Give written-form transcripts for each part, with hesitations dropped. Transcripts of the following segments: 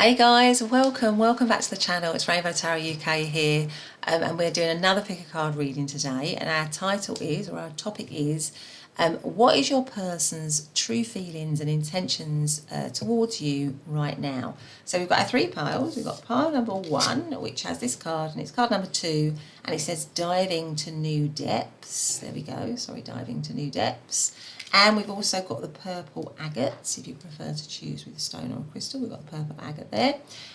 Hey guys, welcome back to the channel. It's Rainbow Tarot UK here, and we're doing another pick a card reading today, and our title is, or our topic is, what is your person's true feelings and intentions towards you right now? So we've got our three piles. We've got pile number 1, which has this card, and it's card number 2, and it says diving to new depths. There we go, sorry, diving to new depths. And we've also got the purple agate, if you prefer to choose with a stone or a crystal. We've got the purple agate there.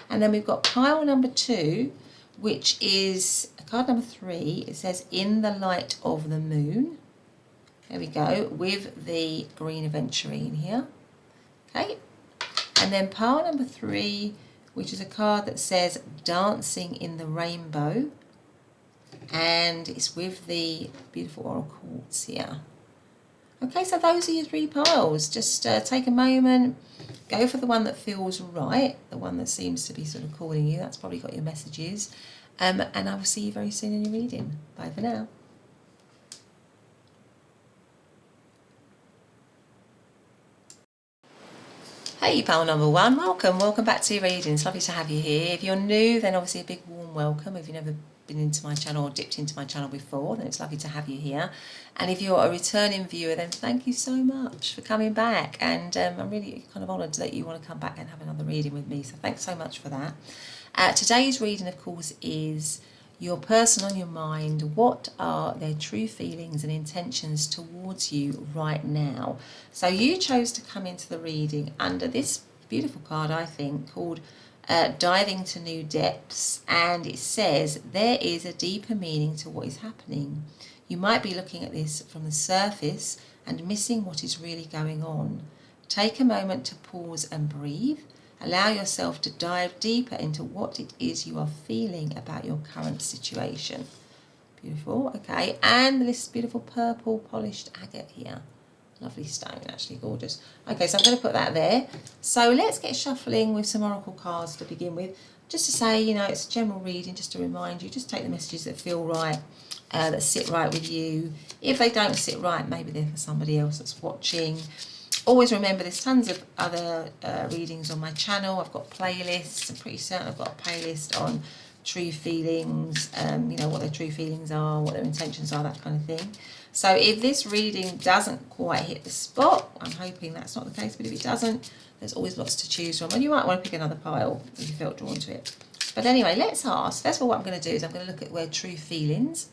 And then we've got pile number 2, which is card number 3. It says, in the light of the moon. There we go, with the green Aventurine here. Okay. And then pile number 3, which is a card that says, dancing in the rainbow. And it's with the beautiful oral quartz here. Okay, so those are your three piles. Just take a moment, go for the one that feels right, the one that seems to be sort of calling you. That's probably got your messages. And I will see you very soon in your reading. Bye for now. Hey, pile number 1, welcome back to your reading. It's lovely to have you here. If you're new, then obviously a big warm welcome. If you've never been into my channel or dipped into my channel before, then it's lovely to have you here. And if you're a returning viewer, then thank you so much for coming back, and I'm really kind of honoured that you want to come back and have another reading with me, so thanks so much for that. Today's reading, of course, is your person on your mind. What are their true feelings and intentions towards you right now? So you chose to come into the reading under this beautiful card, I think, called diving to new depths, and it says there is a deeper meaning to what is happening. You might be looking at this from the surface and missing what is really going on. Take a moment to pause and breathe. Allow yourself to dive deeper into what it is you are feeling about your current situation. Beautiful, okay, and this beautiful purple polished agate here. Lovely stone, actually gorgeous. Okay, so I'm going to put that there. So let's get shuffling with some oracle cards to begin with. Just to say, you know, it's a general reading, just to remind you, just take the messages that feel right, that sit right with you. If they don't sit right, maybe they're for somebody else that's watching. Always remember there's tons of other readings on my channel. I've got playlists. I'm pretty certain I've got a playlist on true feelings, you know, what their true feelings are, what their intentions are, that kind of thing. So if this reading doesn't quite hit the spot, I'm hoping that's not the case, but if it doesn't, there's always lots to choose from. And you might want to pick another pile if you felt drawn to it. But anyway, let's ask. First of all, what I'm going to do is I'm going to look at where true feelings,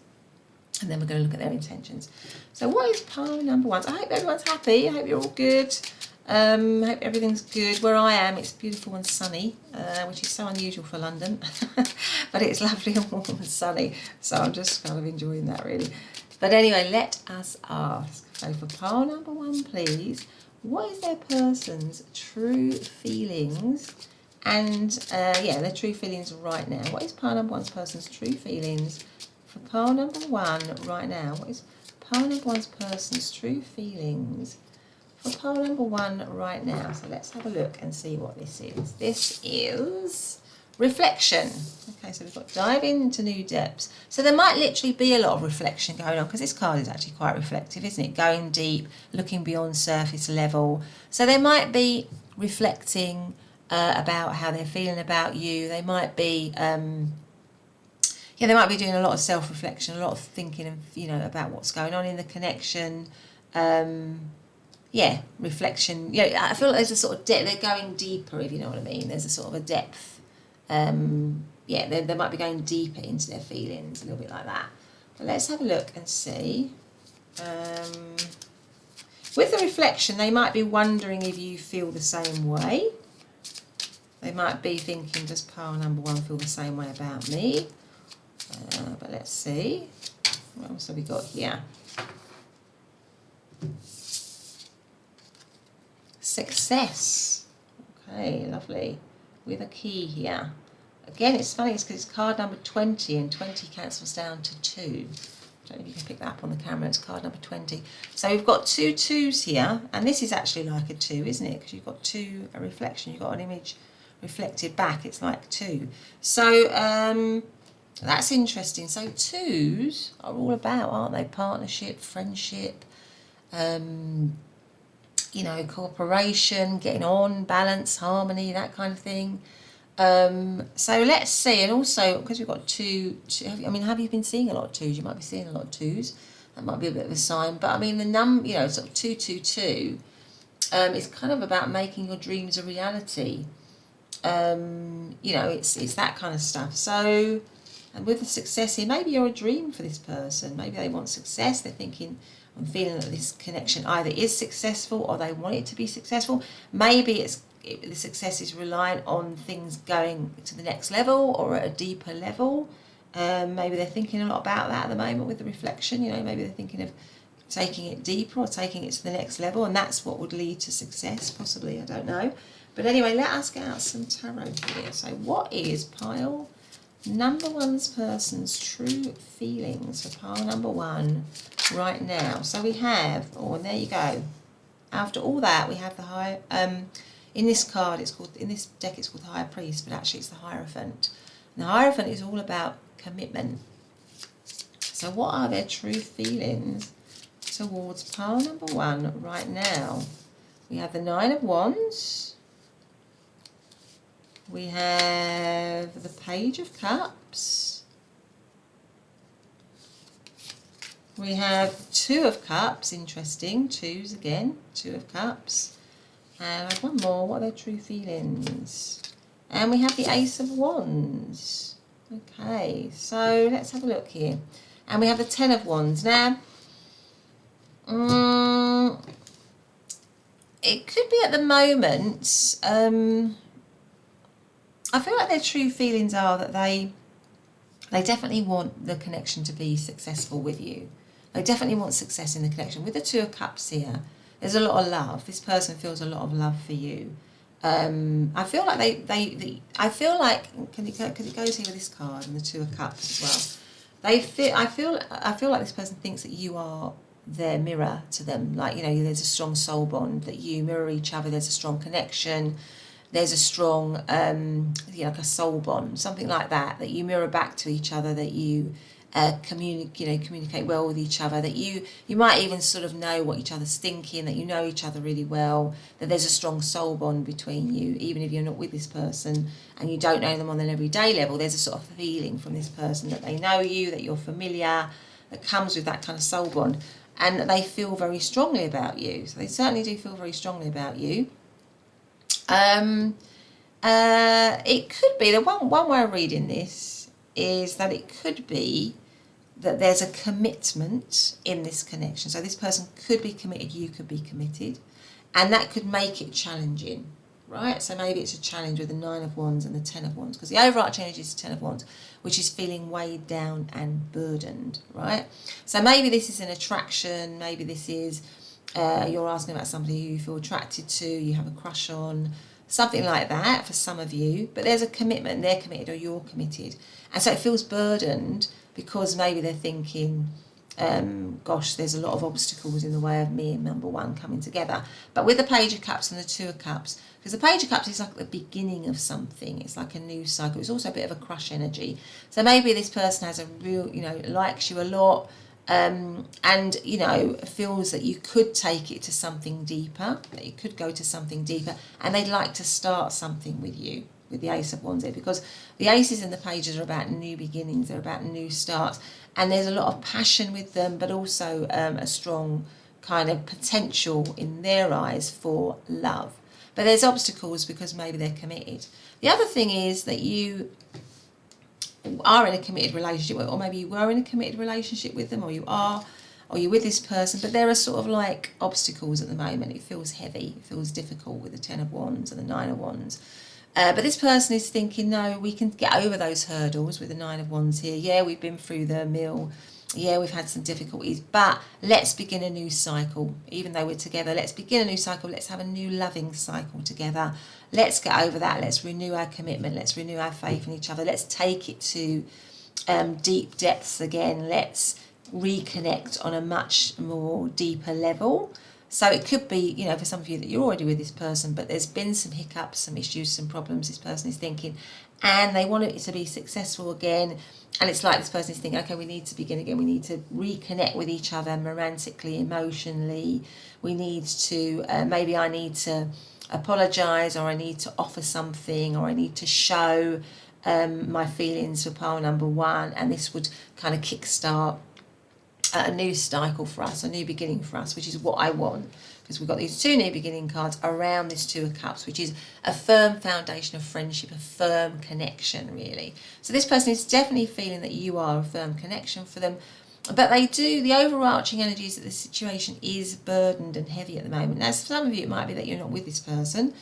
and then we're going to look at their intentions. So what is pile number 1? So I hope everyone's happy. I hope you're all good. I hope everything's good. Where I am, it's beautiful and sunny, which is so unusual for London. But it's lovely and warm and sunny. So I'm just kind of enjoying that, really. But anyway, let us ask. So for pile number 1, please, what is their person's true feelings and, their true feelings right now? What is pile number 1's person's true feelings for pile number 1 right now? What is pile number 1's person's true feelings for pile number 1 right now? So let's have a look and see what this is. This is reflection. Okay, so we've got dive into new depths. So there might literally be a lot of reflection going on, because this card is actually quite reflective, isn't it? Going deep, looking beyond surface level. So they might be reflecting about how they're feeling about you. They might be they might be doing a lot of self-reflection, a lot of thinking of, you know, about what's going on in the connection. Reflection. Yeah, I feel like there's a sort of depth. They're going deeper, if you know what I mean. There's a sort of a depth. They might be going deeper into their feelings, a little bit like that. But let's have a look and see. With the reflection, they might be wondering if you feel the same way. They might be thinking, does pile number 1 feel the same way about me? But let's see. What else have we got here? Success. Okay, lovely. With a key here. Again, it's funny, it's because it's card number 20, and 20 cancels down to 2. I don't know if you can pick that up on the camera. It's card number 20. So we've got 2 2s here, and this is actually like a 2, isn't it? Because you've got a reflection. You've got an image reflected back. It's like 2. So that's interesting. So 2s are all about, aren't they? Partnership, friendship, cooperation, getting on, balance, harmony, that kind of thing. So let's see, and also because we've got have you been seeing a lot of twos? You might be seeing a lot of twos. That might be a bit of a sign, but I mean sort of 222. It's kind of about making your dreams a reality. It's that kind of stuff. So, and with the success here, maybe you're a dream for this person. Maybe they want success. They're thinking, I'm feeling that this connection either is successful or they want it to be successful. Maybe the success is reliant on things going to the next level or at a deeper level. Maybe they're thinking a lot about that at the moment with the reflection. Maybe they're thinking of taking it deeper or taking it to the next level, and that's what would lead to success, possibly. I don't know. But anyway, let us get out some tarot here. So what is pile number one's person's true feelings for pile number one right now? So we have, and there you go. After all that, we have the high. In this card, in this deck, it's called the High Priest, but actually it's the Hierophant. And the Hierophant is all about commitment. So what are their true feelings towards pile number one right now? We have the Nine of Wands. We have the Page of Cups. We have Two of Cups, interesting, twos again, Two of Cups. And I have one more, what are their true feelings? And we have the Ace of Wands. Okay, so let's have a look here. And we have the Ten of Wands. Now, it could be at the moment, I feel like their true feelings are that they definitely want the connection to be successful with you. They definitely want success in the connection. With the Two of Cups here, there's a lot of love. This person feels a lot of love for you. I feel like I feel like, because it goes here with this card and the Two of Cups as well. I feel like this person thinks that you are their mirror to them. Like, there's a strong soul bond, that you mirror each other. There's a strong connection. There's a strong, like a soul bond, something like that, that you mirror back to each other, that you communicate well with each other, that you might even sort of know what each other's thinking, that you know each other really well, that there's a strong soul bond between you, even if you're not with this person and you don't know them on an everyday level. There's a sort of feeling from this person that they know you, that you're familiar, that comes with that kind of soul bond, and that they feel very strongly about you. So they certainly do feel very strongly about you. It could be, the one way of reading this is that it could be that there's a commitment in this connection. So this person could be committed, you could be committed, and that could make it challenging, right? So maybe it's a challenge with the Nine of Wands and the Ten of Wands, because the overarching energy is the Ten of Wands, which is feeling weighed down and burdened, right? So maybe this is an attraction, maybe this is you're asking about somebody who you feel attracted to, you have a crush on, something like that for some of you, but there's a commitment, they're committed or you're committed, and so it feels burdened because maybe they're thinking, gosh, there's a lot of obstacles in the way of me and number one coming together. But with the Page of Cups and the Two of Cups, because the Page of Cups is like the beginning of something, it's like a new cycle, it's also a bit of a crush energy. So maybe this person has a real, likes you a lot, and feels that you could take it to something deeper, that you could go to something deeper, and they'd like to start something with you, with the Ace of Wands here, because the aces and the pages are about new beginnings, they're about new starts, and there's a lot of passion with them, but also a strong kind of potential in their eyes for love. But there's obstacles because maybe they're committed. The other thing is that you are in a committed relationship, or maybe you were in a committed relationship with them, or you're with this person, but there are sort of like obstacles at the moment. It feels heavy, it feels difficult with the Ten of Wands and the Nine of Wands. But this person is thinking, no, we can get over those hurdles with the Nine of Wands here. Yeah, we've been through the mill. Yeah, we've had some difficulties, but let's begin a new cycle. Even though we're together, let's begin a new cycle. Let's have a new loving cycle together. Let's get over that. Let's renew our commitment. Let's renew our faith in each other. Let's take it to deep depths again. Let's reconnect on a much more deeper level. So it could be, for some of you that you're already with this person, but there's been some hiccups, some issues, some problems this person is thinking, and they want it to be successful again. And it's like this person is thinking, okay, we need to begin again. We need to reconnect with each other romantically, emotionally. We need to, maybe I need to apologise, or I need to offer something, or I need to show my feelings for pile number one, and this would kind of kickstart a new cycle for us, a new beginning for us, which is what I want, because we've got these two new beginning cards around this Two of Cups, which is a firm foundation of friendship, a firm connection, really. So this person is definitely feeling that you are a firm connection for them, but they do, the overarching energy is that the situation is burdened and heavy at the moment. Now, for some of you, it might be that you're not with this person,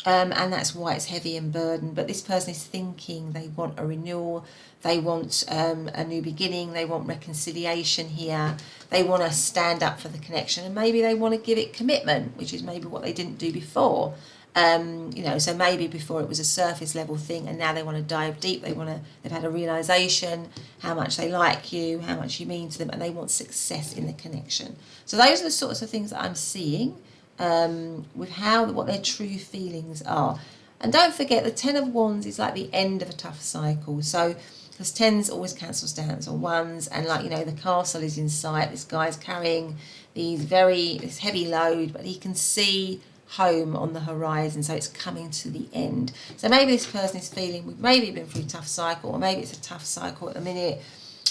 and that's why it's heavy and burdened, but this person is thinking they want a renewal, they want a new beginning, they want reconciliation here, they want to stand up for the connection, and maybe they want to give it commitment, which is maybe what they didn't do before. You know, so maybe before it was a surface level thing, and now they want to dive deep, they've had a realization how much they like you, how much you mean to them, and they want success in the connection. So those are the sorts of things that I'm seeing with what their true feelings are. And don't forget, the Ten of Wands is like the end of a tough cycle. So, because tens always cancels down on ones, and like, you know, the castle is in sight. This guy's carrying this heavy load, but he can see home on the horizon, so it's coming to the end. So maybe this person is feeling, we've maybe been through a tough cycle, or maybe it's a tough cycle at the minute,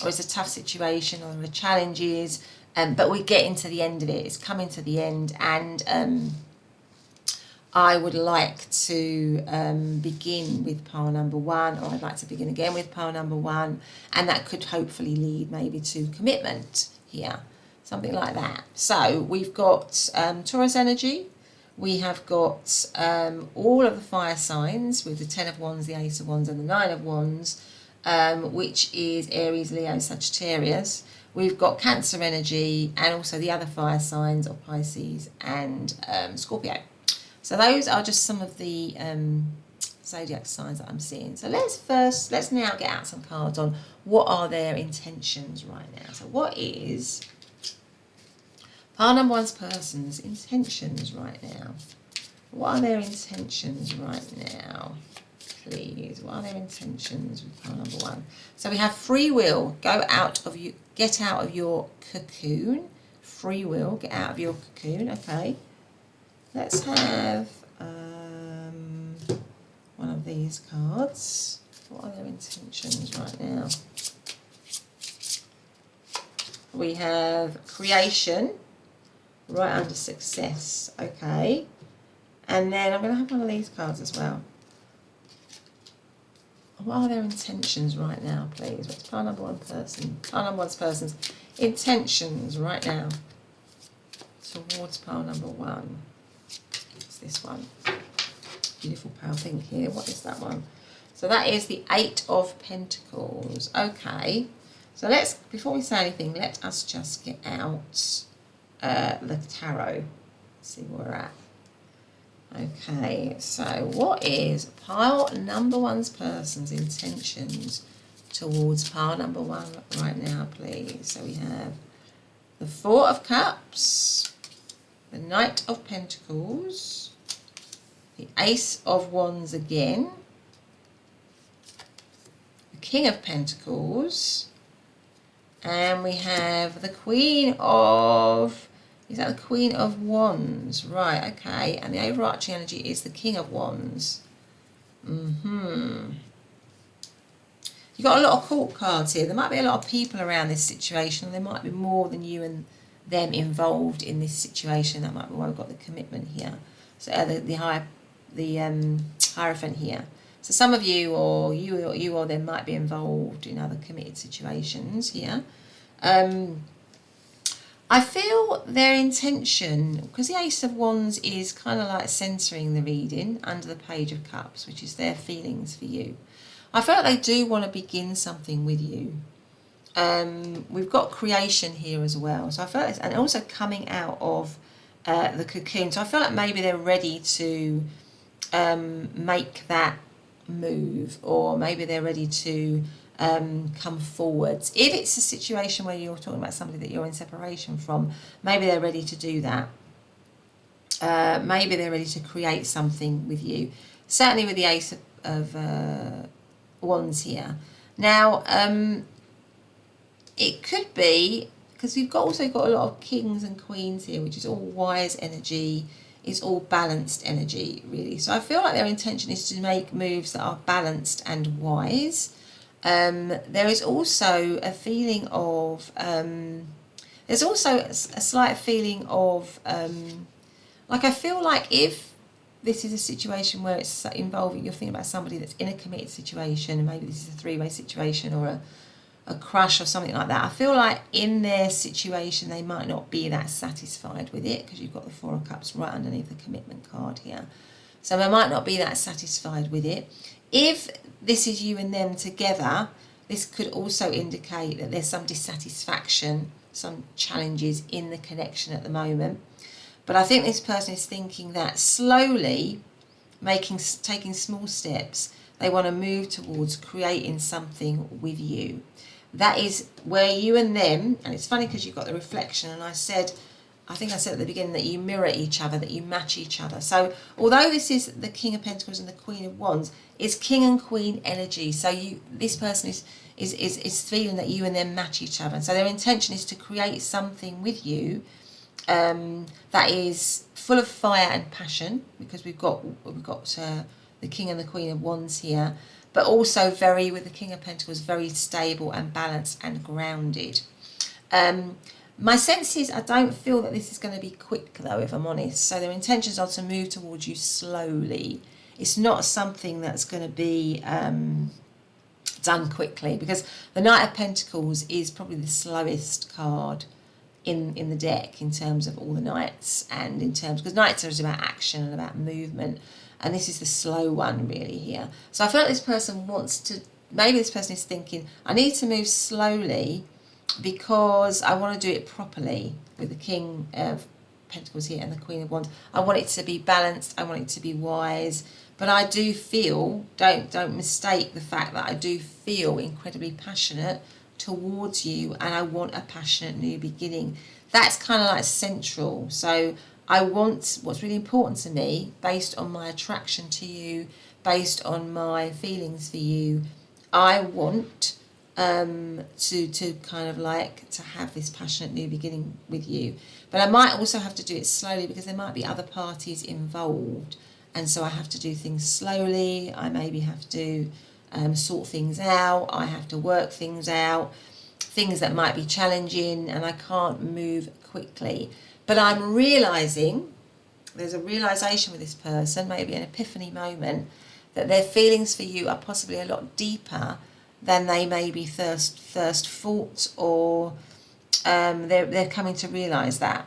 or it's a tough situation, or there are challenges, but we're getting to the end of it. It's coming to the end, and I would like to begin with pile number one, or I'd like to begin again with pile number one, and that could hopefully lead maybe to commitment here, something like that. So we've got Taurus energy, we have got all of the fire signs with the Ten of Wands, the Ace of Wands, and the Nine of Wands, which is Aries, Leo, Sagittarius. We've got Cancer energy, and also the other fire signs of Pisces and Scorpio. So those are just some of the zodiac signs that I'm seeing. So let's now get out some cards on what are their intentions right now. So what is pile number one's person's intentions right now? What are their intentions right now? Please, what are their intentions with pile number one? So we have free will, get out of your cocoon. Free will, get out of your cocoon, okay. Let's have one of these cards. What are their intentions right now? We have creation, right under success, okay. And then I'm going to have one of these cards as well. What are their intentions right now, please? What's pile number one person? Pile number one's person's intentions right now towards pile number one. It's this one. Beautiful pale pink here. What is that one? So that is the Eight of Pentacles. Okay. So let's, before we say anything, let us just get out the tarot. See where we're at. Okay, so what is pile number one's person's intentions towards pile number one right now, please? So we have the Four of Cups, the Knight of Pentacles, the Ace of Wands again, the King of Pentacles, and we have the Queen of... Is that the Queen of Wands? Right, okay. And the overarching energy is the King of Wands. You've got a lot of court cards here. There might be a lot of people around this situation. There might be more than you and them involved in this situation. That might be why we've got the commitment here. So the Hierophant here. So some of you or them might be involved in other committed situations here. I feel their intention, because the Ace of Wands is kind of like centering the reading under the Page of Cups, which is their feelings for you. I feel like they do want to begin something with you. We've got creation here as well. So I feel like, and also coming out of the cocoon. So I feel like maybe they're ready to make that move, or maybe they're ready to come forwards. If it's a situation where you're talking about somebody that you're in separation from, maybe they're ready to do that. Maybe they're ready to create something with you. Certainly with the Ace of Wands here. Now, it could be, because we've also got a lot of kings and queens here, which is all wise energy. is all balanced energy, really. So I feel like their intention is to make moves that are balanced and wise. There is also a feeling of, there's also a slight feeling of, like I feel like if this is a situation where it's involving, you're thinking about somebody that's in a committed situation, and maybe this is a three-way situation or a crush or something like that, I feel like in their situation they might not be that satisfied with it, because you've got the Four of Cups right underneath the commitment card here. So they might not be that satisfied with it. If this is you and them together, this could also indicate that there's some dissatisfaction, some challenges in the connection at the moment. But I think this person is thinking that slowly, taking small steps, they want to move towards creating something with you. That is where you and them, and it's funny because you've got the reflection, and I think I said at the beginning that you mirror each other, that you match each other. So although this is the King of Pentacles and the Queen of Wands, it's King and Queen energy. So this person is feeling that you and them match each other. And so their intention is to create something with you that is full of fire and passion, because we've got the King and the Queen of Wands here, but also with the King of Pentacles, very stable and balanced and grounded. My sense is I don't feel that this is going to be quick, though, if I'm honest. So their intentions are to move towards you slowly. It's not something that's going to be done quickly, because the Knight of Pentacles is probably the slowest card in the deck in terms of all the knights, and in terms, because knights are about action and about movement, and this is the slow one really here. So I feel like this person wants to, maybe this person is thinking, I need to move slowly because I want to do it properly with the King of Pentacles here and the Queen of Wands. I want it to be balanced, I want it to be wise, but I do feel, don't mistake the fact that I do feel incredibly passionate towards you, and I want a passionate new beginning. That's kind of like central. So I want, what's really important to me, based on my attraction to you, based on my feelings for you, I want to kind of like to have this passionate new beginning with you. But I might also have to do it slowly, because there might be other parties involved, and so I have to do things slowly. I maybe have to sort things out, I have to work things out, things that might be challenging, and I can't move quickly. But I'm realising, there's a realisation with this person, maybe an epiphany moment, that their feelings for you are possibly a lot deeper than they maybe first thought, or they're coming to realise that,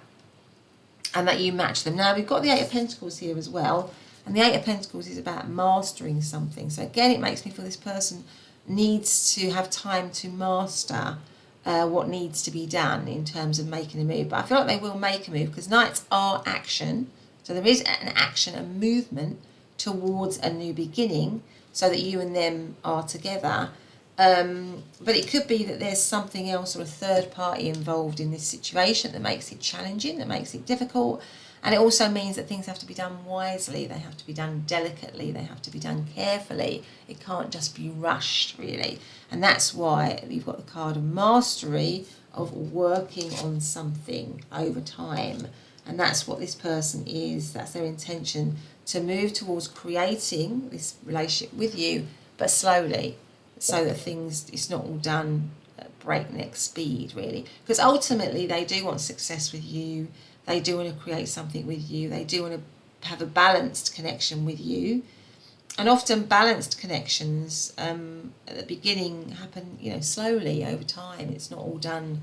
and that you match them. Now we've got the Eight of Pentacles here as well, and the Eight of Pentacles is about mastering something. So again, it makes me feel this person needs to have time to master what needs to be done in terms of making a move. But I feel like they will make a move, because knights are action. So there is an action, a movement towards a new beginning, so that you and them are together. But it could be that there's something else, or a third party involved in this situation, that makes it challenging, that makes it difficult. And it also means that things have to be done wisely, they have to be done delicately, they have to be done carefully. It can't just be rushed, really. And that's why you've got the card of mastery, of working on something over time. And that's what this person is, that's their intention, to move towards creating this relationship with you, but slowly, so that it's not all done at breakneck speed, really. Because ultimately they do want success with you, they do want to create something with you, they do want to have a balanced connection with you. And often balanced connections at the beginning happen, slowly over time. It's not all done,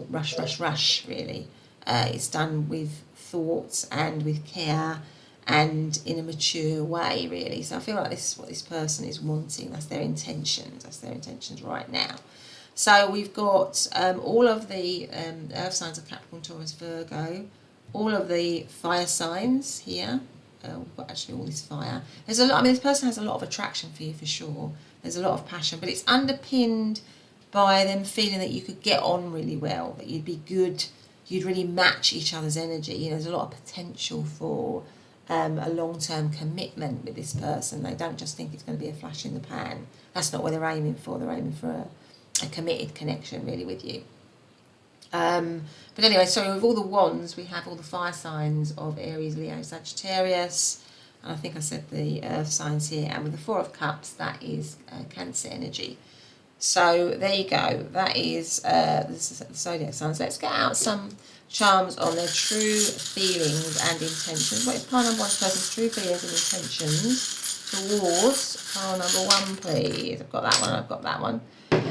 rush, really. It's done with thoughts and with care and in a mature way, really. So I feel like this is what this person is wanting. That's their intentions. That's their intentions right now. So we've got all of the earth signs of Capricorn, Taurus, Virgo, all of the fire signs here. We've got actually all this fire. There's a lot. This person has a lot of attraction for you, for sure. There's a lot of passion, but it's underpinned by them feeling that you could get on really well, that you'd be good, you'd really match each other's energy. There's a lot of potential for a long-term commitment with this person. They don't just think it's going to be a flash in the pan. That's not what they're aiming for. They're aiming for a committed connection, really, with you. But anyway, so with all the wands, we have all the fire signs of Aries, Leo, Sagittarius. And I think I said the earth signs here. And with the Four of Cups, that is Cancer energy. So there you go. That is the zodiac signs. Let's get out some charms on their true feelings and intentions. What is pile number one person's true feelings and intentions towards pile number one, please? I've got that one. I've got that one.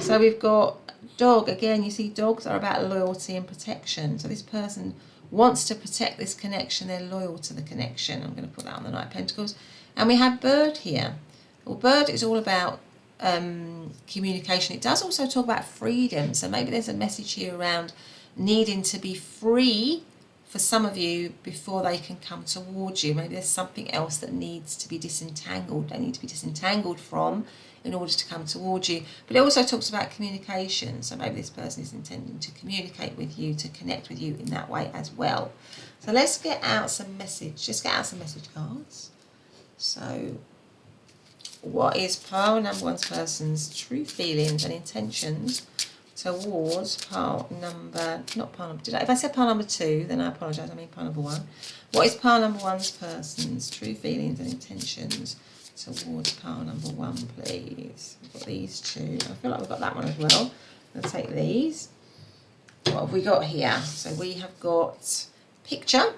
So we've got dog. Again, you see dogs are about loyalty and protection. So this person wants to protect this connection. They're loyal to the connection. I'm going to put that on the Knight of Pentacles. And we have bird here. Well, bird is all about communication. It does also talk about freedom. So maybe there's a message here around needing to be free for some of you before they can come towards you. Maybe there's something else that needs to be disentangled. They need to be disentangled from in order to come towards you. But it also talks about communication. So maybe this person is intending to communicate with you, to connect with you in that way as well. So let's get out some message. Just get out some message cards. So what is pile number one's person's true feelings and intentions towards pile number, not pile number, if I said pile number two, then I apologise, I mean pile number one. What is pile number one's person's true feelings and intentions towards pile number one, please? We've got these two. I feel like we've got that one as well. I'm going to take these. What have we got here? So we have got picture.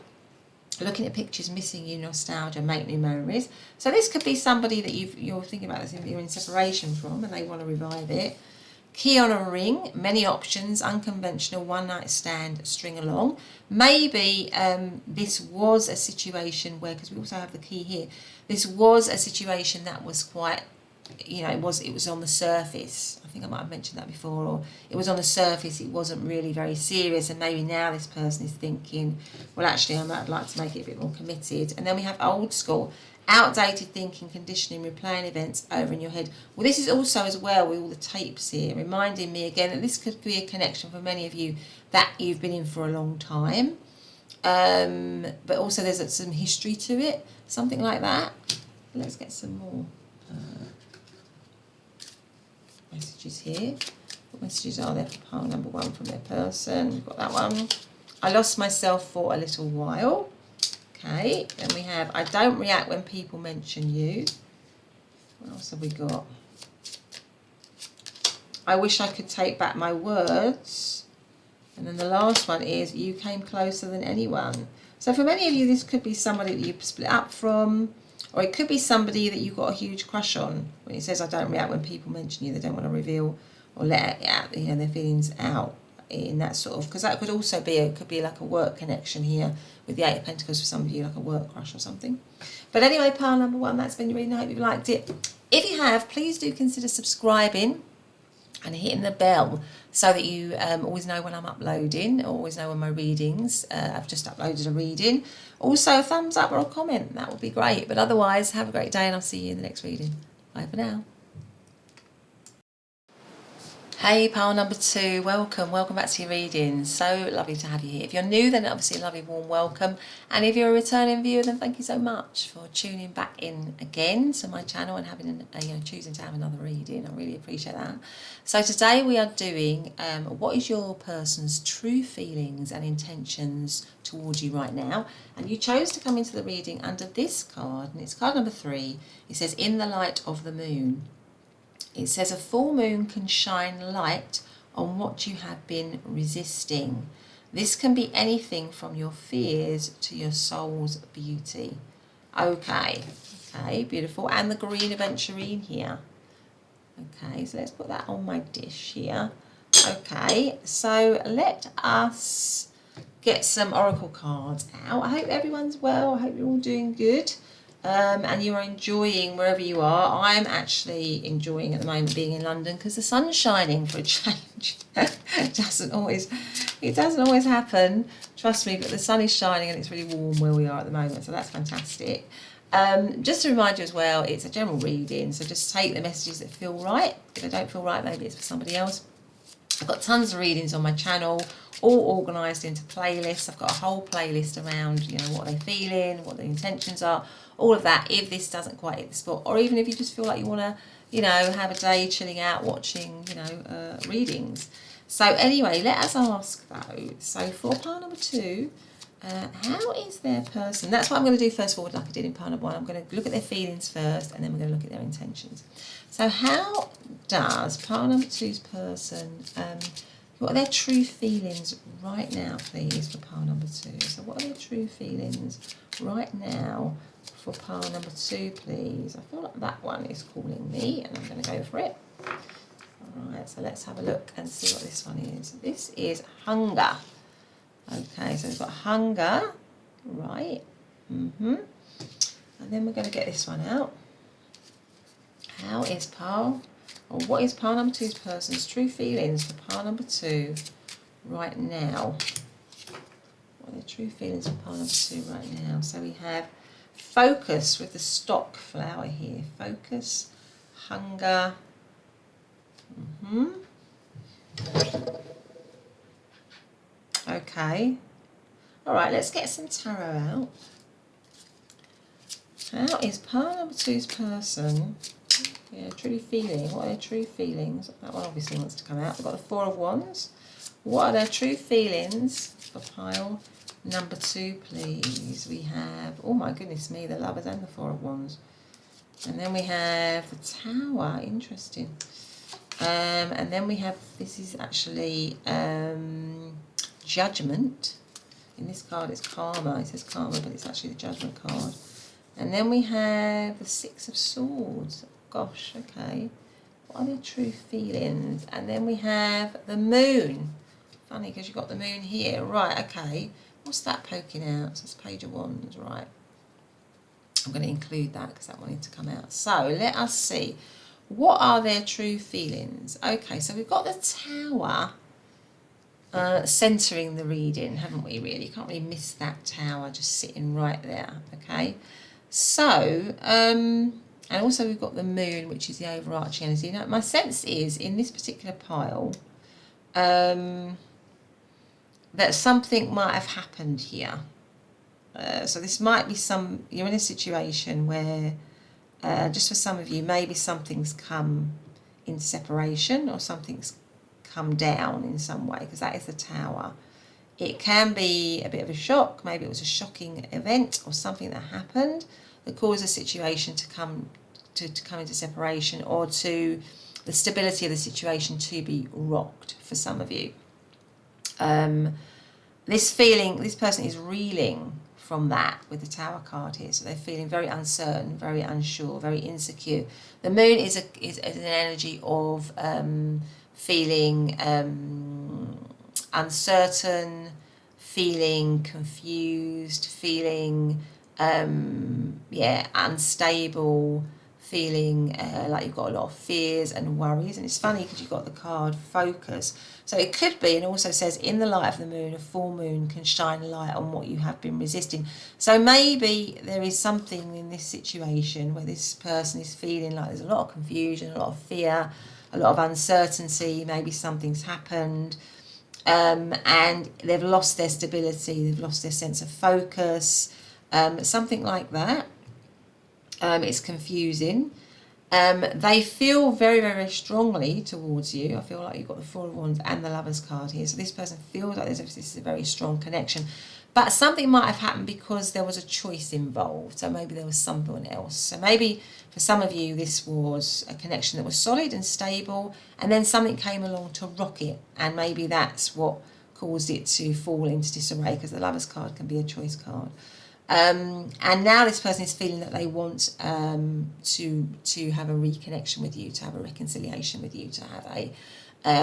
Looking at pictures, missing you, nostalgia, make new memories. So this could be somebody that you're thinking about, that you're in separation from and they want to revive it. Key on a ring, many options, unconventional, one night stand, string along. Maybe this was a situation where, because we also have the key here, this was a situation that was quite, you know, it was on the surface. I think I might have mentioned that before, or it was on the surface, it wasn't really very serious, and maybe now this person is thinking, well actually I'd like to make it a bit more committed. And then we have old school, outdated thinking, conditioning, replaying events over in your head. Well, this is also as well with all the tapes here, reminding me again that this could be a connection for many of you that you've been in for a long time. But also there's some history to it, something like that. Let's get some more messages here. What messages are there for pile number one from their person? We've got that one. I lost myself for a little while. Okay, then we have I don't react when people mention you. What else have we got? I wish I could take back my words. And then the last one is you came closer than anyone. So for many of you, this could be somebody that you've split up from, or it could be somebody that you've got a huge crush on. When it says I don't react when people mention you, they don't want to reveal or let it out, you know, their feelings out in that sort of, because that could also be, it could be like a work connection here with the Eight of Pentacles for some of you, like a work crush or something. But anyway, pile number one, that's been your reading. I hope you liked it. If you have, please do consider subscribing and hitting the bell so that you always know when I'm uploading, always know when my readings, I've just uploaded a reading. Also a thumbs up or a comment, that would be great. But otherwise, have a great day and I'll see you in the next reading. Bye for now. Hey, pile number two, welcome back to your reading. So lovely to have you here. If you're new, then obviously a lovely warm welcome. And if you're a returning viewer, then thank you so much for tuning back in again to my channel and having, choosing to have another reading. I really appreciate that. So today we are doing what is your person's true feelings and intentions towards you right now. And you chose to come into the reading under this card, and it's card number 3. It says, in the light of the moon. It says a full moon can shine light on what you have been resisting. This can be anything from your fears to your soul's beauty. Okay, beautiful. And the green Aventurine here. Okay, so let's put that on my dish here. Okay, so let us get some oracle cards out. I hope everyone's well. I hope you're all doing good. And you are enjoying wherever you are. I'm actually enjoying at the moment being in London because the sun's shining for a change. It doesn't always happen, trust me, but the sun is shining and it's really warm where we are at the moment, so that's fantastic. Just to remind you as well, it's a general reading, so just take the messages that feel right. If they don't feel right, maybe it's for somebody else. I've got tons of readings on my channel, all organised into playlists. I've got a whole playlist around, what are they feeling, what their intentions are, all of that. If this doesn't quite hit the spot, or even if you just feel like you want to, have a day chilling out, watching, readings. So anyway, let us ask though. So for pile number 2, how is their person? That's what I'm going to do first forward, like I did in pile number 1. I'm going to look at their feelings first, and then we're going to look at their intentions. So how does pile number 2's person, what are their true feelings right now, please, for pile number 2? So what are their true feelings right now for pile number 2, please? I feel like that one is calling me, and I'm going to go for it. Alright, so let's have a look and see what this one is. This is hunger. Okay, so we've got hunger, right, and then we're going to get this one out. How is pile, or what is pile number 2's person's true feelings for pile number 2 right now? What are the true feelings for pile number 2 right now? So we have focus with the stock flower here. Focus, hunger, Okay. All right, let's get some tarot out. How is pile number 2's person, truly feeling? What are their true feelings? That one obviously wants to come out. We've got the 4 of Wands. What are their true feelings for pile number 2, please? We have, oh my goodness me, the Lovers and the 4 of Wands. And then we have the Tower, interesting. And then we have, this is actually Judgment. In this card it's Karma. It says Karma, but it's actually the Judgment card. And then we have the 6 of Swords. Gosh, okay. What are their true feelings? And then we have the Moon. Funny, because you've got the Moon here. Right, okay. What's that poking out? So it's Page of Wands, right. I'm going to include that because that wanted to come out. So let us see. What are their true feelings? Okay, so we've got the Tower centering the reading, haven't we, really? Can't really miss that Tower just sitting right there, okay? So, and also we've got the Moon, which is the overarching energy. Now, my sense is, in this particular pile, that something might have happened here. So this might be you're in a situation where, just for some of you, maybe something's come into separation or something's come down in some way, because that is the Tower. It can be a bit of a shock. Maybe it was a shocking event or something that happened that caused a situation to come into separation, or to the stability of the situation to be rocked for some of you. This person is reeling from that with the Tower card here. So they're feeling very uncertain, very unsure, very insecure. The Moon is an energy of feeling uncertain, feeling confused, feeling unstable, feeling like you've got a lot of fears and worries. And it's funny because you've got the card Focus. So it could be, and it also says, in the light of the moon, a full moon can shine a light on what you have been resisting. So maybe there is something in this situation where this person is feeling like there's a lot of confusion, a lot of fear, a lot of uncertainty. Maybe something's happened, and they've lost their stability, they've lost their sense of focus, something like that. It's confusing. They feel very, very strongly towards you. I feel like you've got the 4 of Wands and the Lovers card here. So this person feels like this is a very strong connection. But something might have happened because there was a choice involved. So maybe there was someone else. So maybe for some of you, this was a connection that was solid and stable, and then something came along to rock it. And maybe that's what caused it to fall into disarray, because the Lovers card can be a choice card. And now this person is feeling that they want to have a reconnection with you, to have a reconciliation with you, to have a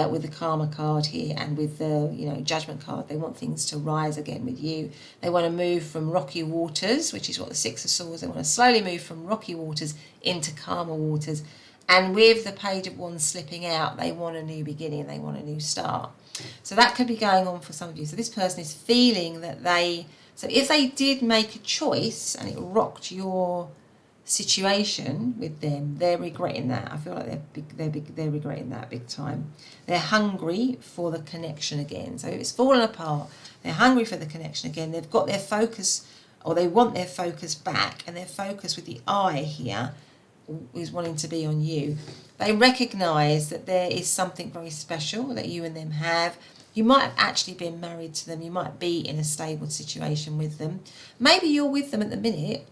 with the Karma card here and with the Judgment card. They want things to rise again with you. They want to move from rocky waters, which is what the 6 of Swords. They want to slowly move from rocky waters into calmer waters. And with the Page of Wands slipping out, they want a new beginning. They want a new start. So that could be going on for some of you. So this person is feeling that so if they did make a choice and it rocked your situation with them, they're regretting that. I feel like they're regretting that big time. They're hungry for the connection again. So if it's fallen apart, they're hungry for the connection again. They've got their focus, or they want their focus back, and their focus with the eye here is wanting to be on you. They recognise that there is something very special that you and them have. You might have actually been married to them. You might be in a stable situation with them. Maybe you're with them at the minute,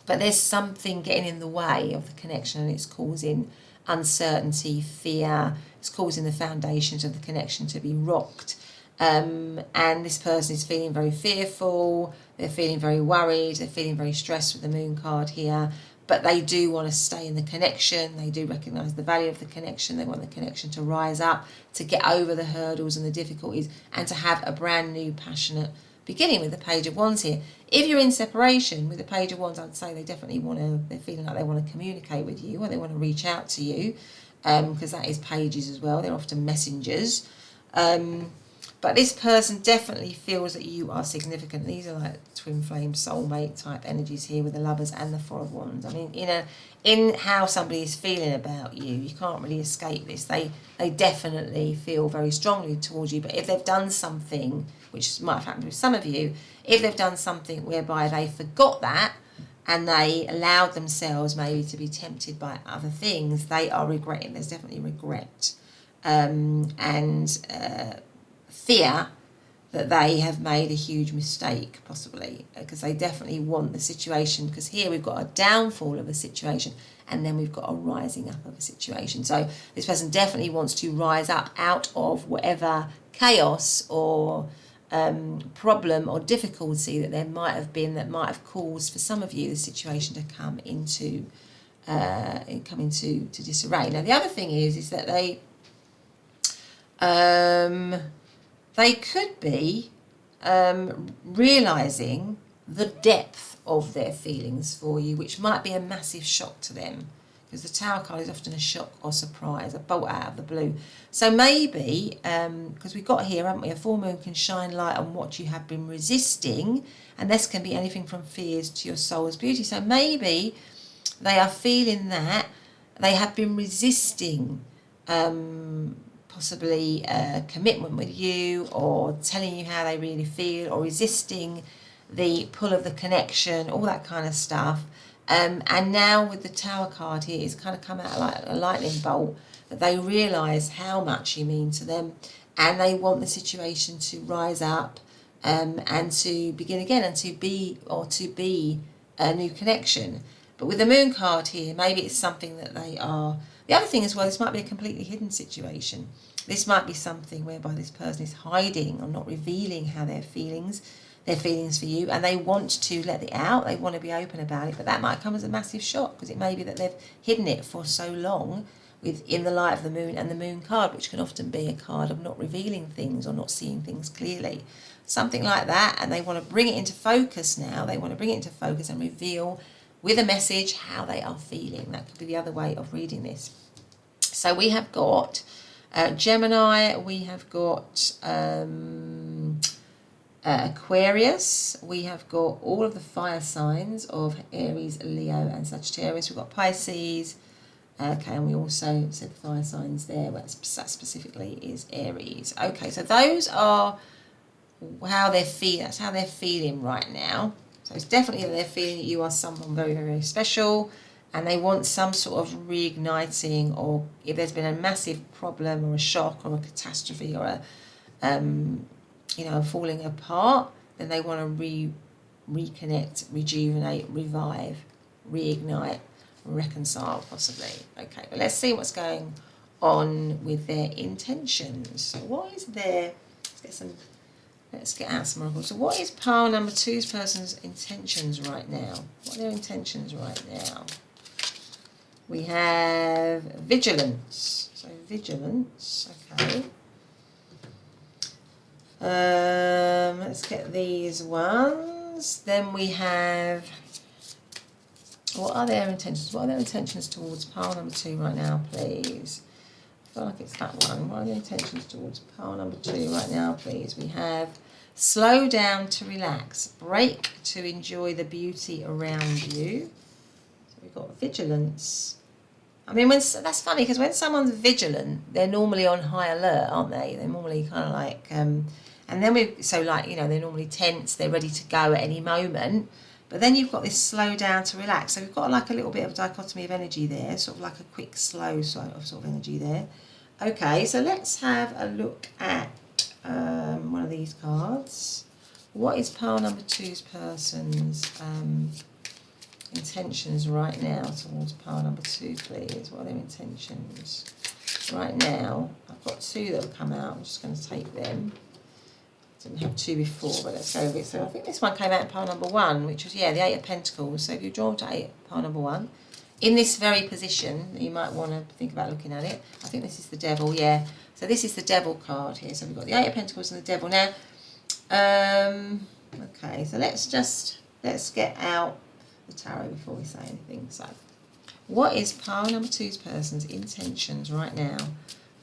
but there's something getting in the way of the connection, and it's causing uncertainty, fear. It's causing the foundations of the connection to be rocked. And this person is feeling very fearful. They're feeling very worried. They're feeling very stressed with the moon card here. But they do want to stay in the connection. They do recognise the value of the connection. They want the connection to rise up, to get over the hurdles and the difficulties, and to have a brand new, passionate beginning with the Page of Wands here. If you're in separation with the Page of Wands, I'd say they definitely they're feeling like they want to communicate with you, or they want to reach out to you, because that is pages as well. They're often messengers. But this person definitely feels that you are significant. These are like twin flame, soulmate type energies here with the Lovers and the Four of Wands. I mean, in how somebody is feeling about you, you can't really escape this. They definitely feel very strongly towards you. But if they've done something, which might have happened with some of you, if they've done something whereby they forgot that and they allowed themselves maybe to be tempted by other things, they are regretting. There's definitely regret. Fear that they have made a huge mistake, possibly, because they definitely want the situation, because here we've got a downfall of a situation and then we've got a rising up of a situation. So this person definitely wants to rise up out of whatever chaos or problem or difficulty that there might have been, that might have caused for some of you the situation to come into disarray. Now the other thing is that they could be realising the depth of their feelings for you, which might be a massive shock to them, because the Tower card is often a shock or surprise, a bolt out of the blue. So maybe, because we've got here, haven't we, a full moon can shine light on what you have been resisting, and this can be anything from fears to your soul's beauty. So maybe they are feeling that they have been resisting possibly a commitment with you, or telling you how they really feel, or resisting the pull of the connection, all that kind of stuff. And now with the Tower card here, it's kind of come out like a lightning bolt, that they realise how much you mean to them, and they want the situation to rise up and to begin again, and to be a new connection. But with the Moon card here, maybe it's something that they are... The other thing as well, this might be a completely hidden situation. This might be something whereby this person is hiding or not revealing how their feelings for you, and they want to let it out. They want to be open about it, but that might come as a massive shock, because it may be that they've hidden it for so long in the light of the moon and the Moon card, which can often be a card of not revealing things or not seeing things clearly. Something like that, and they want to bring it into focus now. They want to bring it into focus and reveal with a message how they are feeling. That could be the other way of reading this. So we have got Gemini, we have got Aquarius, we have got all of the fire signs of Aries, Leo and Sagittarius. We've got Pisces, okay, and we also said fire signs there, that specifically is Aries. Okay, so those are how they're feeling. That's how they're feeling right now. So it's definitely that they're feeling that you are someone very, very, very special, and they want some sort of reigniting, or if there's been a massive problem or a shock or a catastrophe or a falling apart, then they want to reconnect, rejuvenate, revive, reignite, reconcile, possibly. Okay, but let's see what's going on with their intentions. So what is their... Let's get out some oracles. So what is pile number two's person's intentions right now? What are their intentions right now? We have vigilance. So vigilance, okay. Let's get these ones. Then we have... What are their intentions? What are their intentions towards pile number two right now, please? I feel like it's that one. What are the intentions towards pile number two right now, please? We have slow down to relax, break to enjoy the beauty around you. So we've got vigilance. I mean, that's funny, because when someone's vigilant, they're normally on high alert, aren't they? They're normally kind of like, and then they're normally tense, they're ready to go at any moment. But then you've got this slow down to relax. So we've got like a little bit of dichotomy of energy there, sort of like a quick, slow sort of energy there. Okay, so let's have a look at one of these cards. What is pile number 2's person's intentions right now towards pile number 2, please? What are their intentions right now? I've got 2 that have come out. I'm just going to take them. Didn't have 2 before, but let's go with it. So I think this one came out in pile number 1, which was, yeah, the 8 of Pentacles. So if you're drawn to pile number 1, in this very position, you might want to think about looking at it. I think this is the Devil, yeah. So this is the Devil card here. So we've got the 8 of Pentacles and the Devil. Now, okay, so let's get out the tarot before we say anything. So what is pile number 2's person's intentions right now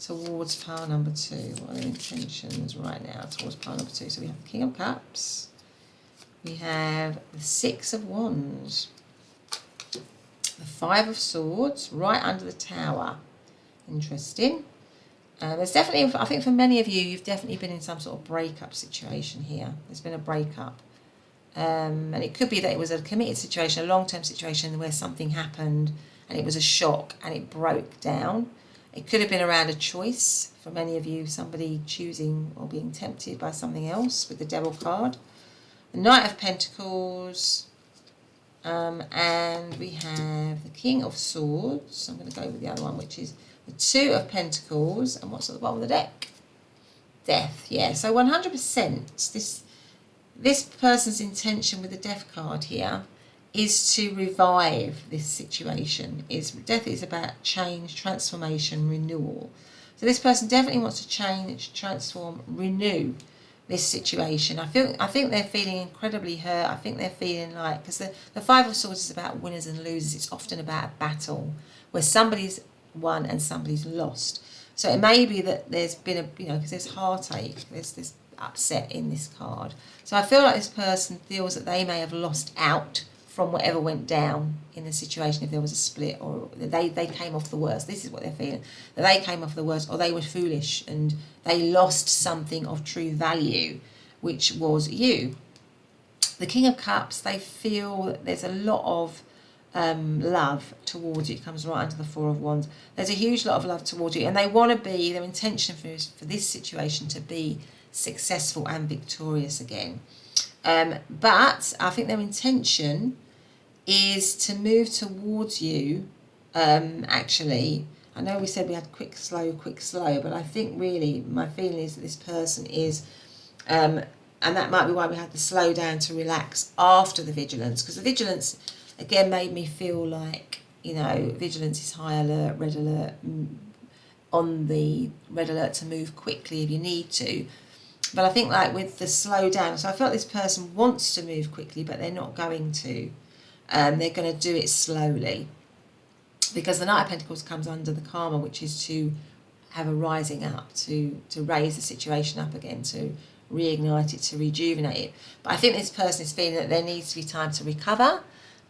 towards pile number 2? What are their intentions right now towards pile number 2? So we have the King of Cups, we have the 6 of Wands, the 5 of Swords, right under the Tower. Interesting. There's definitely, I think for many of you, you've definitely been in some sort of breakup situation here. There's been a breakup. And it could be that it was a committed situation, a long-term situation where something happened and it was a shock and it broke down. It could have been around a choice for many of you, somebody choosing or being tempted by something else with the Devil card. The Knight of Pentacles, and we have the King of Swords. I'm going to go with the other one, which is the 2 of Pentacles. And what's at the bottom of the deck? Death, yeah. So 100% this person's intention with the Death card here is to revive this situation. Death is about change, transformation, renewal. So this person definitely wants to change, transform, renew this situation. I think they're feeling incredibly hurt. I think they're feeling like, because the 5 of Swords is about winners and losers. It's often about a battle where somebody's won and somebody's lost. So it may be that there's been because there's heartache, there's this upset in this card. So I feel like this person feels that they may have lost out from whatever went down in the situation, if there was a split, or they came off the worst. This is what they're feeling, that they came off the worst, or they were foolish and they lost something of true value, which was you. The King of Cups, they feel that there's a lot of love towards you. It comes right under the 4 of Wands. There's a huge lot of love towards you, and they want to be, their intention for this situation to be successful and victorious again. But I think their intention is to move towards you. Actually, I know we said we had quick, slow, but I think really my feeling is that this person is, and that might be why we had the slow down to relax after the vigilance, because the vigilance again made me feel like, vigilance is high alert, red alert, on the red alert to move quickly if you need to. But I think like with the slow down, so I felt this person wants to move quickly, but they're not going to. They're going to do it slowly, because the Knight of Pentacles comes under the karma, which is to have a rising up, to raise the situation up again, to reignite it, to rejuvenate it. But I think this person is feeling that there needs to be time to recover,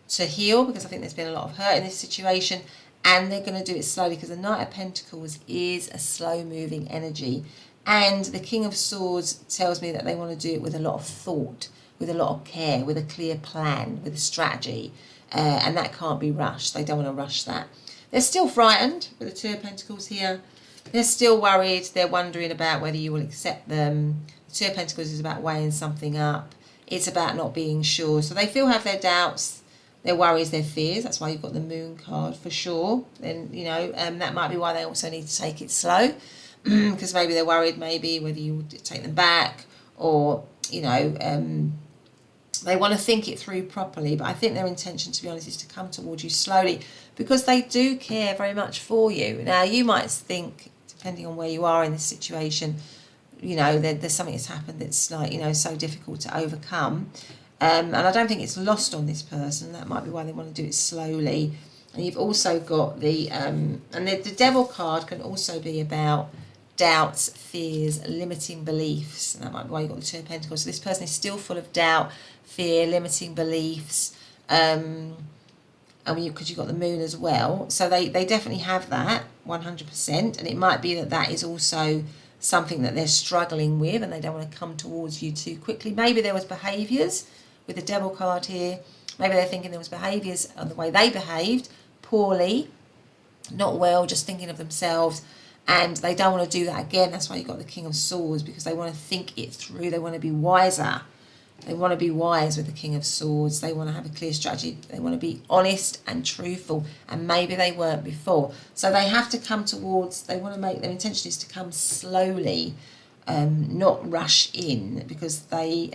to heal, because I think there's been a lot of hurt in this situation, and they're going to do it slowly, because the Knight of Pentacles is a slow moving energy. And the King of Swords tells me that they want to do it with a lot of thought, with a lot of care, with a clear plan, with a strategy. And that can't be rushed. They don't want to rush that. They're still frightened with the 2 of Pentacles here. They're still worried. They're wondering about whether you will accept them. The 2 of Pentacles is about weighing something up. It's about not being sure. So they still have their doubts, their worries, their fears. That's why you've got the Moon card for sure. Then, that might be why they also need to take it slow. Because maybe they're worried, maybe whether you would take them back, or they want to think it through properly. But I think their intention, to be honest, is to come towards you slowly, because they do care very much for you. Now you might think, depending on where you are in this situation, there's something that's happened that's like so difficult to overcome, and I don't think it's lost on this person. That might be why they want to do it slowly. And you've also got the Devil card can also be about doubts, fears, limiting beliefs. And that might be why you've got the 2 of Pentacles. So this person is still full of doubt, fear, limiting beliefs. Because you've got the Moon as well. So they definitely have that, 100%. And it might be that is also something that they're struggling with, and they don't want to come towards you too quickly. Maybe there was behaviours with the Devil card here, Maybe they're thinking there was behaviours on the way they behaved poorly, not well, just thinking of themselves, and they don't want to do that again. That's why you've got the King of Swords, because they want to think it through. They want to be wiser. They want to be wise with the King of Swords. They want to have a clear strategy. They want to be honest and truthful, and maybe they weren't before. So they have to come towards, they want to make, their intention is to come slowly, not rush in, because they,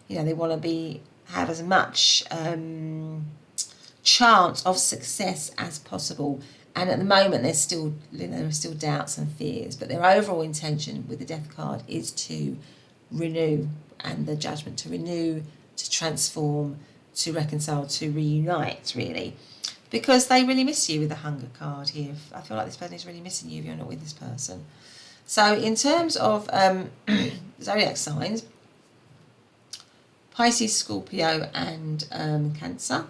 you know, they want to have as much chance of success as possible. And at the moment, there's still, you know, there are still doubts and fears, but their overall intention with the Death card is to renew, and the Judgment, to renew, to transform, to reconcile, to reunite, really. Because they really miss you with the Hunger card here. I feel like this person is really missing you if you're not with this person. So in terms of zodiac signs, Pisces, Scorpio and Cancer.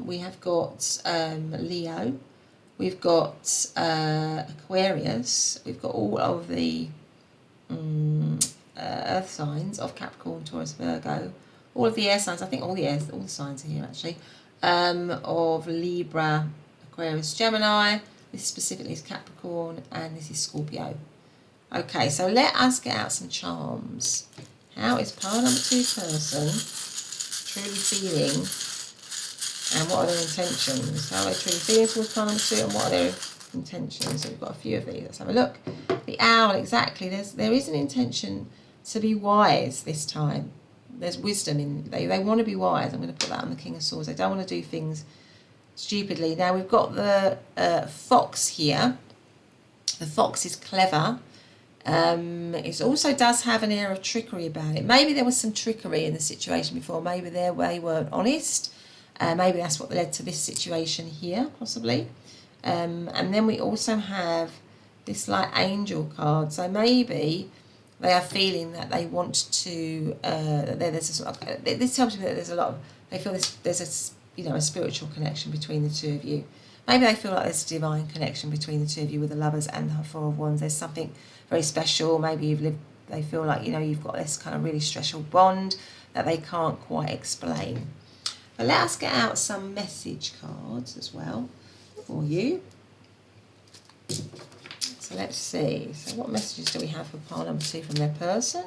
We have got Leo. We've got Aquarius. We've got all of the earth signs of Capricorn, Taurus, Virgo, all of the air signs. I think all the signs are here actually, of Libra, Aquarius, Gemini. This specifically is Capricorn, and this is Scorpio. Okay, so let us get out some charms. How is pile number 2 person truly feeling, and what are their intentions? How are they truly feeling towards pile number 2, and what are their intentions? So we've got a few of these. Let's have a look. The owl, exactly. There is an intention to be wise this time. There's wisdom in, they want to be wise. I'm going to put that on the King of Swords. They don't want to do things stupidly. Now we've got the fox here. The fox is clever. It also does have an air of trickery about it. Maybe there was some trickery in the situation before. Maybe they weren't honest. Maybe that's what led to this situation here, possibly. And then we also have this like angel card. So maybe they are feeling that they want to, there's a sort of, this tells me that there's a lot of, they feel there's a, you know, a spiritual connection between the two of you. Maybe they feel like there's a divine connection between the two of you with the Lovers and the Four of Wands. There's something very special. Maybe they feel like, you know, you've got this kind of really special bond that they can't quite explain. But let us get out some message cards as well for you. So let's see. So what messages do we have for pile number 2 from their person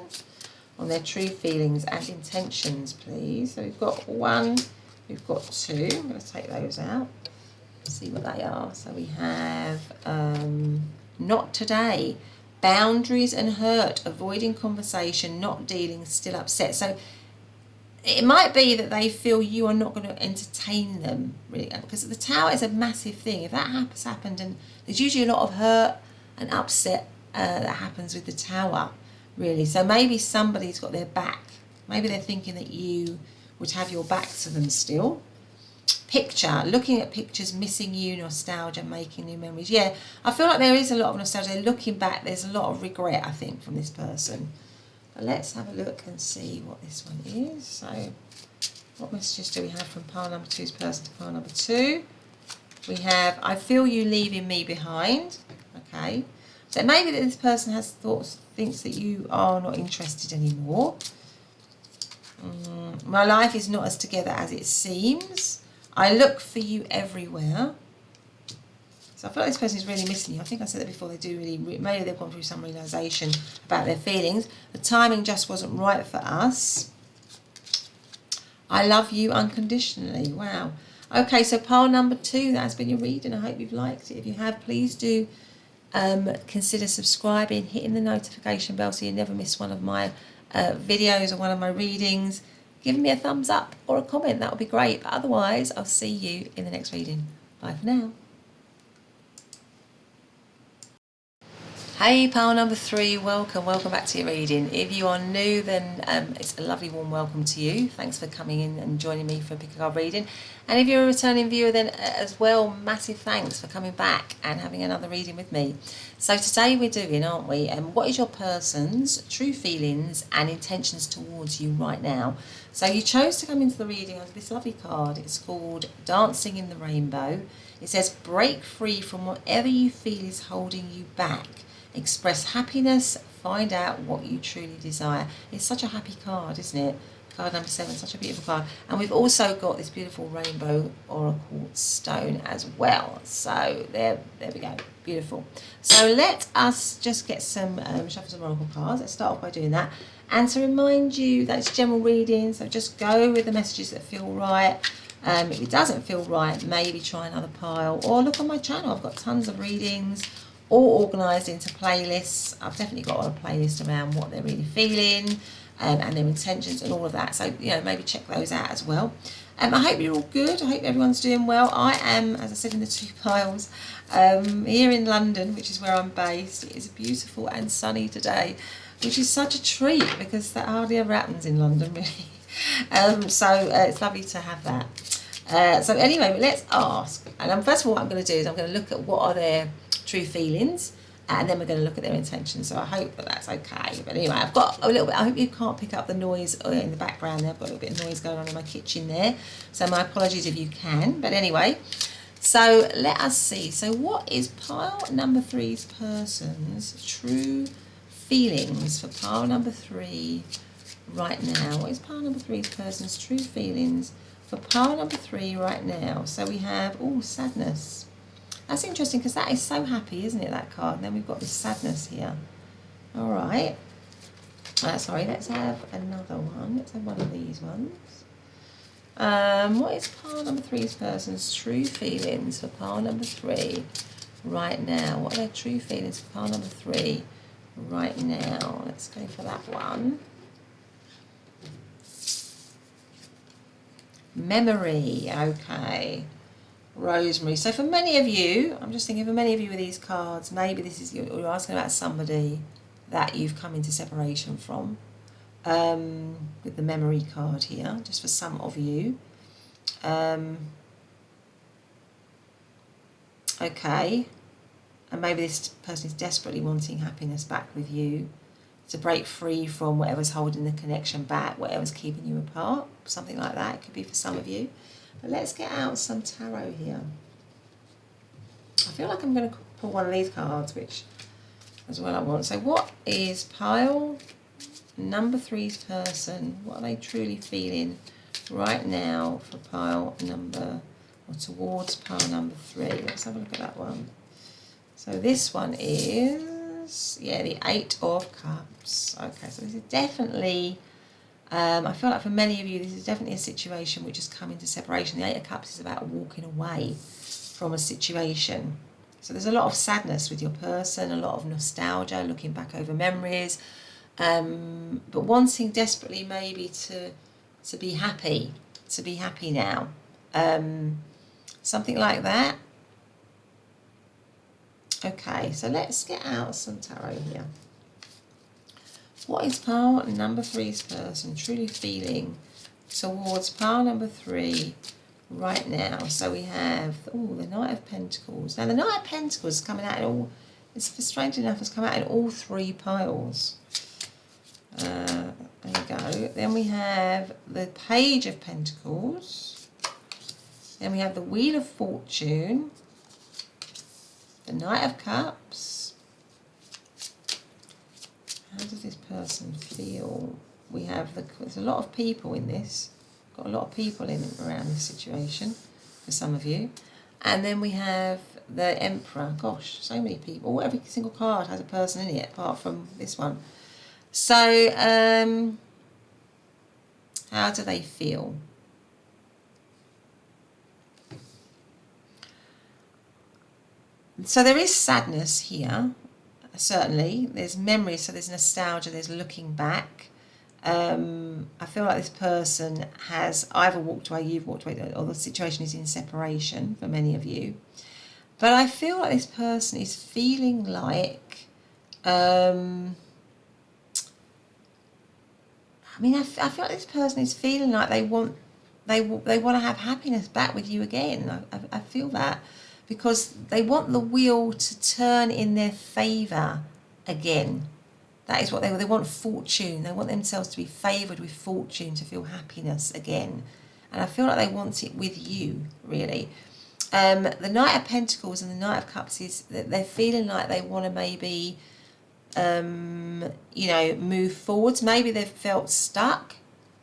on their true feelings and intentions, please? So we've got 1, we've got 2. I'm going to take those out. See what they are. So we have not today, boundaries and hurt, avoiding conversation, not dealing, still upset. So it might be that they feel you are not going to entertain them, really, because the Tower is a massive thing. If that has happened, and there's usually a lot of hurt and upset that happens with the Tower, really. So maybe somebody's got their back. Maybe they're thinking that you would have your back to them still. Picture, looking at pictures, missing you, nostalgia, making new memories. Yeah, I feel like there is a lot of nostalgia. They're looking back, there's a lot of regret, I think, from this person. But let's have a look and see what this one is. So what messages do we have from pile number 2's person to pile number 2? We have, I feel you leaving me behind. Okay, so maybe that this person has thinks that you are not interested anymore. My life is not as together as it seems. I look for you everywhere. So I feel like this person is really missing you. I think I said that before. They do really, maybe they've gone through some realisation about their feelings. The timing just wasn't right for us. I love you unconditionally. Wow. Okay, so pile number 2, that has been your reading. I hope you've liked it. If you have, please do consider subscribing, hitting the notification bell so you never miss one of my videos or one of my readings. Give me a thumbs up or a comment, that would be great. But otherwise, I'll see you in the next reading. Bye for now. Hey, pile number 3, welcome back to your reading. If you are new, then it's a lovely warm welcome to you. Thanks for coming in and joining me for a pick a card reading. And if you're a returning viewer, then as well, massive thanks for coming back and having another reading with me. So today we're doing, aren't we, what is your person's true feelings and intentions towards you right now? So you chose to come into the reading under this lovely card. It's called Dancing in the Rainbow. It says, break free from whatever you feel is holding you back. Express happiness, find out what you truly desire. It's such a happy card, isn't it? Card number 7, such a beautiful card. And we've also got this beautiful rainbow or a quartz stone as well. So there we go. Beautiful. So let us just get some, shuffle some oracle cards. Let's start off by doing that. And to remind you that it's general reading, so just go with the messages that feel right. If it doesn't feel right, maybe try another pile or look on my channel. I've got tons of readings all organised into playlists. I've definitely got a playlist around what they're really feeling and their intentions and all of that. So, you know, maybe check those out as well. I hope you're all good. I hope everyone's doing well. I am, as I said in the 2 piles, here in London, which is where I'm based. It is beautiful and sunny today, which is such a treat because that hardly ever happens in London, really. So it's lovely to have that. So anyway, let's ask. And first of all, what I'm going to do is I'm going to look at what are their true feelings, and then we're going to look at their intentions. So I hope that that's okay. But anyway, I've got a little bit, I hope you can't pick up the noise in the background there. I've got a little bit of noise going on in my kitchen there. So my apologies if you can. But anyway, so let us see. So what is pile number 3's person's true feelings for pile number 3 right now? What is pile number 3's person's true feelings for pile number 3 right now? So we have, oh, sadness. That's interesting because that is so happy, isn't it, that card? And then we've got this sadness here. All right. Sorry, let's have another one. Let's have one of these ones. What is pile number 3's person's true feelings for pile number 3 right now? What are their true feelings for pile number 3 right now? Let's go for that one. Memory. Okay. Rosemary. So for many of you, I'm just thinking for many of you with these cards, maybe this is you're asking about somebody that you've come into separation from, with the memory card here, just for some of you. Okay, and maybe this person is desperately wanting happiness back with you, to break free from whatever's holding the connection back, whatever's keeping you apart, something like that. It could be for some of you. But let's get out some tarot here. I feel like I'm going to pull one of these cards, which is what I want. So what is pile number 3's person? What are they truly feeling right now for pile number, or towards pile number 3? Let's have a look at that one. So this one is, yeah, the 8 of Cups. Okay, so this is definitely... I feel like for many of you, this is definitely a situation which has come into separation. The 8 of Cups is about walking away from a situation. So there's a lot of sadness with your person, a lot of nostalgia, looking back over memories, but wanting desperately maybe to be happy now. Something like that. Okay, so let's get out some tarot here. What is pile number 3's person truly feeling towards pile number 3 right now? So we have, oh, the Knight of Pentacles. Now the Knight of Pentacles is coming out in all, it's strange enough, it's come out in all 3 piles. There you go. Then we have the Page of Pentacles. Then we have the Wheel of Fortune. The Knight of Cups. How does this person feel? We have there's a lot of people in this. Got a lot of people in around this situation for some of you. And then we have the Emperor. Gosh, so many people. Every single card has a person in it apart from this one. So, how do they feel? So there is sadness here. Certainly, there's memory, so there's nostalgia, there's looking back. I feel like this person has either walked away, you've walked away, or the situation is in separation for mlike you. But I feel like this person is feeling like, I feel like this person is feeling like they want to have happiness back with you again. I feel that. Because they want the wheel to turn in their favour again. That is what they want, fortune. They want themselves to be favoured with fortune, to feel happiness again. And I feel like they want it with you, really. The Knight of Pentacles and the Knight of Cups is that they're feeling like they want to maybe, move forwards. Maybe they've felt stuck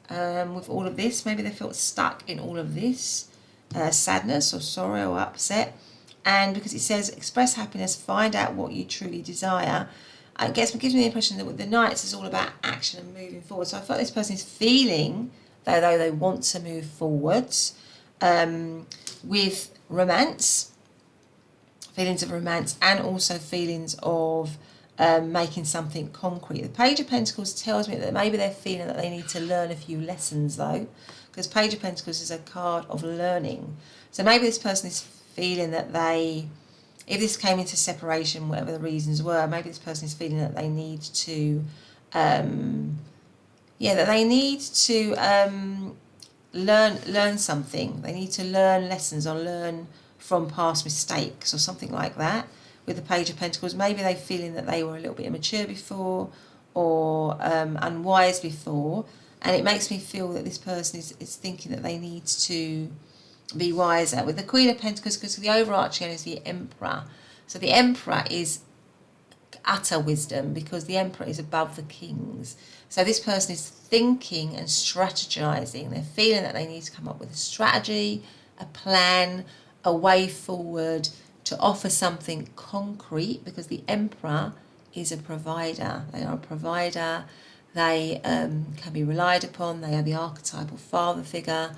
with all of this. Maybe they felt stuck in all of this sadness or sorrow or upset. And because it says express happiness, find out what you truly desire, it gives me the impression that with the Knights is all about action and moving forward. So I feel like this person is feeling though they want to move forwards with romance, feelings of romance, and also feelings of making something concrete. The Page of Pentacles tells me that maybe they're feeling that they need to learn a few lessons though, because Page of Pentacles is a card of learning. So maybe this person is feeling that if this came into separation, whatever the reasons were, maybe this person is feeling that they need to, learn something. They need to learn lessons or learn from past mistakes or something like that. With the Page of Pentacles, maybe they're feeling that they were a little bit immature before or unwise before, and it makes me feel that this person is thinking that they need to be wiser. With the Queen of Pentacles, because the overarching is the Emperor. So the Emperor is utter wisdom, because the Emperor is above the kings. So this person is thinking and strategizing. They're feeling that they need to come up with a strategy, a plan, a way forward to offer something concrete, because the Emperor is a provider. They are a provider. They can be relied upon. They are the archetypal father figure.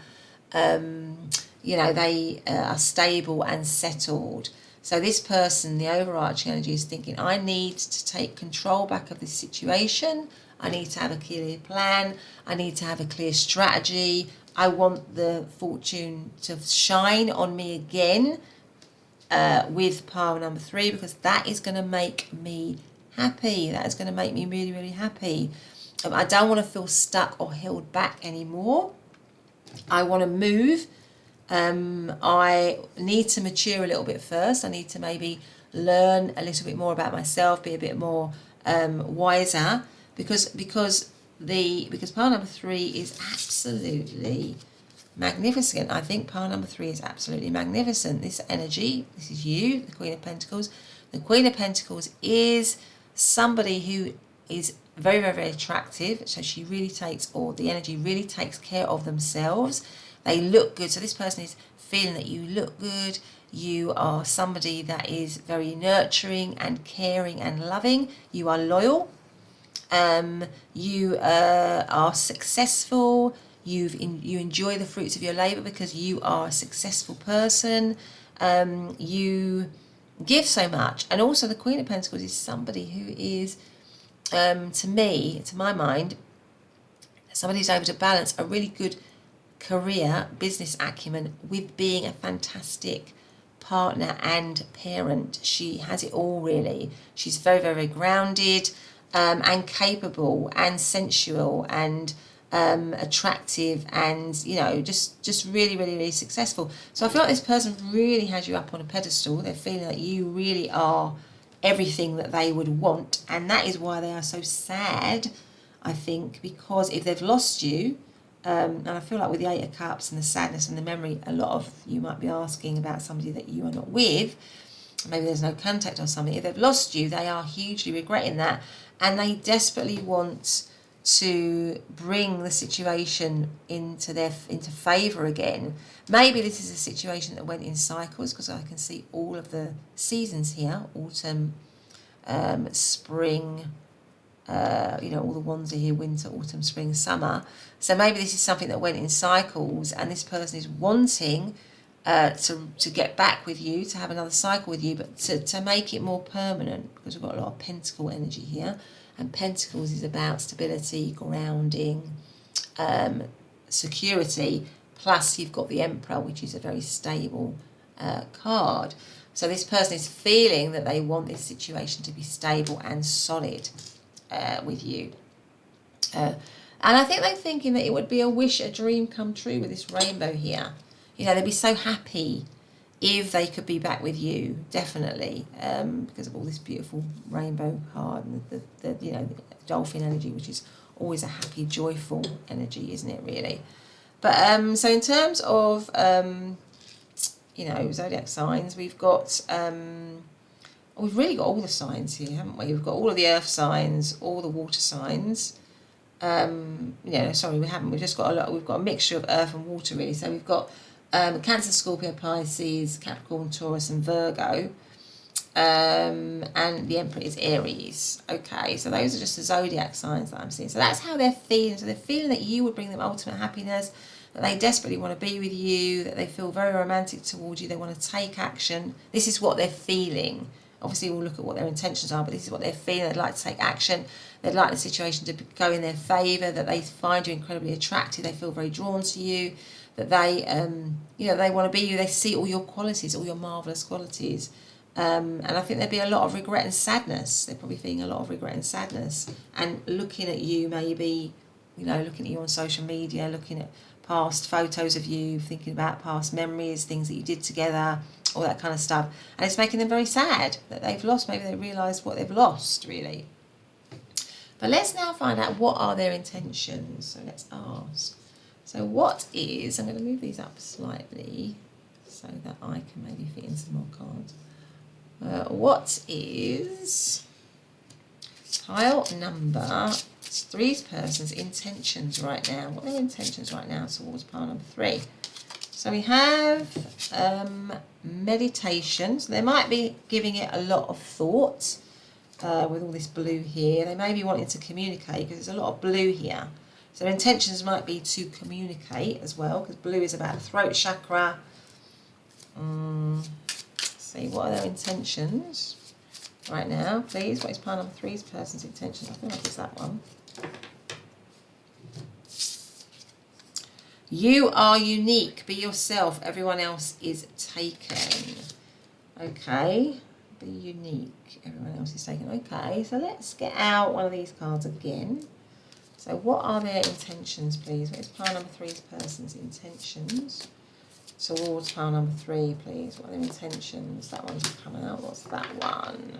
They are stable and settled. So this person, the overarching energy, is thinking, I need to take control back of this situation. I need to have a clear plan. I need to have a clear strategy. I want the fortune to shine on me again with pile number 3, because that is going to make me happy. That is going to make me really, really happy. I don't want to feel stuck or held back anymore. I want to move. I need to mature a little bit first. I need to maybe learn a little bit more about myself, be a bit more wiser, because pile number 3 is absolutely magnificent. I think pile number 3 is absolutely magnificent. This energy, this is you, the Queen of Pentacles. The Queen of Pentacles is somebody who is very, very, very attractive. So she really takes, or the energy really takes care of themselves. They look good. So this person is feeling that you look good. You are somebody that is very nurturing and caring and loving. You are loyal. You are successful. You enjoy the fruits of your labour because you are a successful person. You give so much. And also the Queen of Pentacles is somebody who is, to my mind, somebody who's able to balance a really good career, business acumen with being a fantastic partner and parent. She has it all, really. She's very, very, very grounded and capable and sensual and attractive and, just really, really, really successful. So I feel like this person really has you up on a pedestal. They're feeling that you really are everything that they would want, and that is why they are so sad, I think, because if they've lost you, and I feel like with the 8 of Cups and the sadness and the memory, a lot of you might be asking about somebody that you are not with. Maybe there's no contact or something. If they've lost you, they are hugely regretting that, and they desperately want to bring the situation into favour again. Maybe this is a situation that went in cycles, because I can see all of the seasons here: autumn, spring. All the ones are here: winter, autumn, spring, summer. So maybe this is something that went in cycles, and this person is wanting to get back with you, to have another cycle with you, but to make it more permanent, because we've got a lot of pentacle energy here, and pentacles is about stability, grounding, security, plus you've got the Emperor, which is a very stable card. So this person is feeling that they want this situation to be stable and solid with you. And I think they're thinking that it would be a wish, a dream come true with this rainbow here. They'd be so happy if they could be back with you, definitely, because of all this beautiful rainbow card and the dolphin energy, which is always a happy, joyful energy, isn't it, really? But so in terms of zodiac signs, we've got we've really got all the signs here, haven't we? We've got all of the earth signs, all the water signs, sorry, we haven't. We've just got we've got a mixture of earth and water, really. So we've got Cancer, Scorpio, Pisces, Capricorn, Taurus, and Virgo. And the Emperor is Aries. Okay, so those are just the zodiac signs that I'm seeing. So that's how they're feeling. So they're feeling that you would bring them ultimate happiness, that they desperately want to be with you, that they feel very romantic towards you, they want to take action. This is what they're feeling. Obviously, we'll look at what their intentions are, but this is what they're feeling. They'd like to take action. They'd like the situation to go in their favour, that they find you incredibly attractive. They feel very drawn to you, that they, they want to be you. They see all your qualities, all your marvellous qualities. And I think there'd be a lot of regret and sadness. They're probably feeling a lot of regret and sadness. And looking at you, maybe, looking at you on social media, looking at past photos of you, thinking about past memories, things that you did together, all that kind of stuff. And it's making them very sad that they've lost. Maybe they realise what they've lost, really. But let's now find out what are their intentions. So let's ask. So what is, I'm going to move these up slightly so that I can maybe fit in some more cards. What is pile number 3's person's intentions right now? What are their intentions right now towards pile number 3? So we have meditation. So they might be giving it a lot of thought with all this blue here. They may be wanting to communicate because there's a lot of blue here. So their intentions might be to communicate as well, because blue is about the throat chakra. See, what are their intentions right now, please? What is pile number 3's person's intentions? I feel like it's that one. You are unique. Be yourself. Everyone else is taken. Okay. Be unique. Everyone else is taken. Okay. So let's get out one of these cards again. So what are their intentions, please? What is pile number 3's person's intentions towards pile number 3, please? What are their intentions? That one's coming out. What's that one?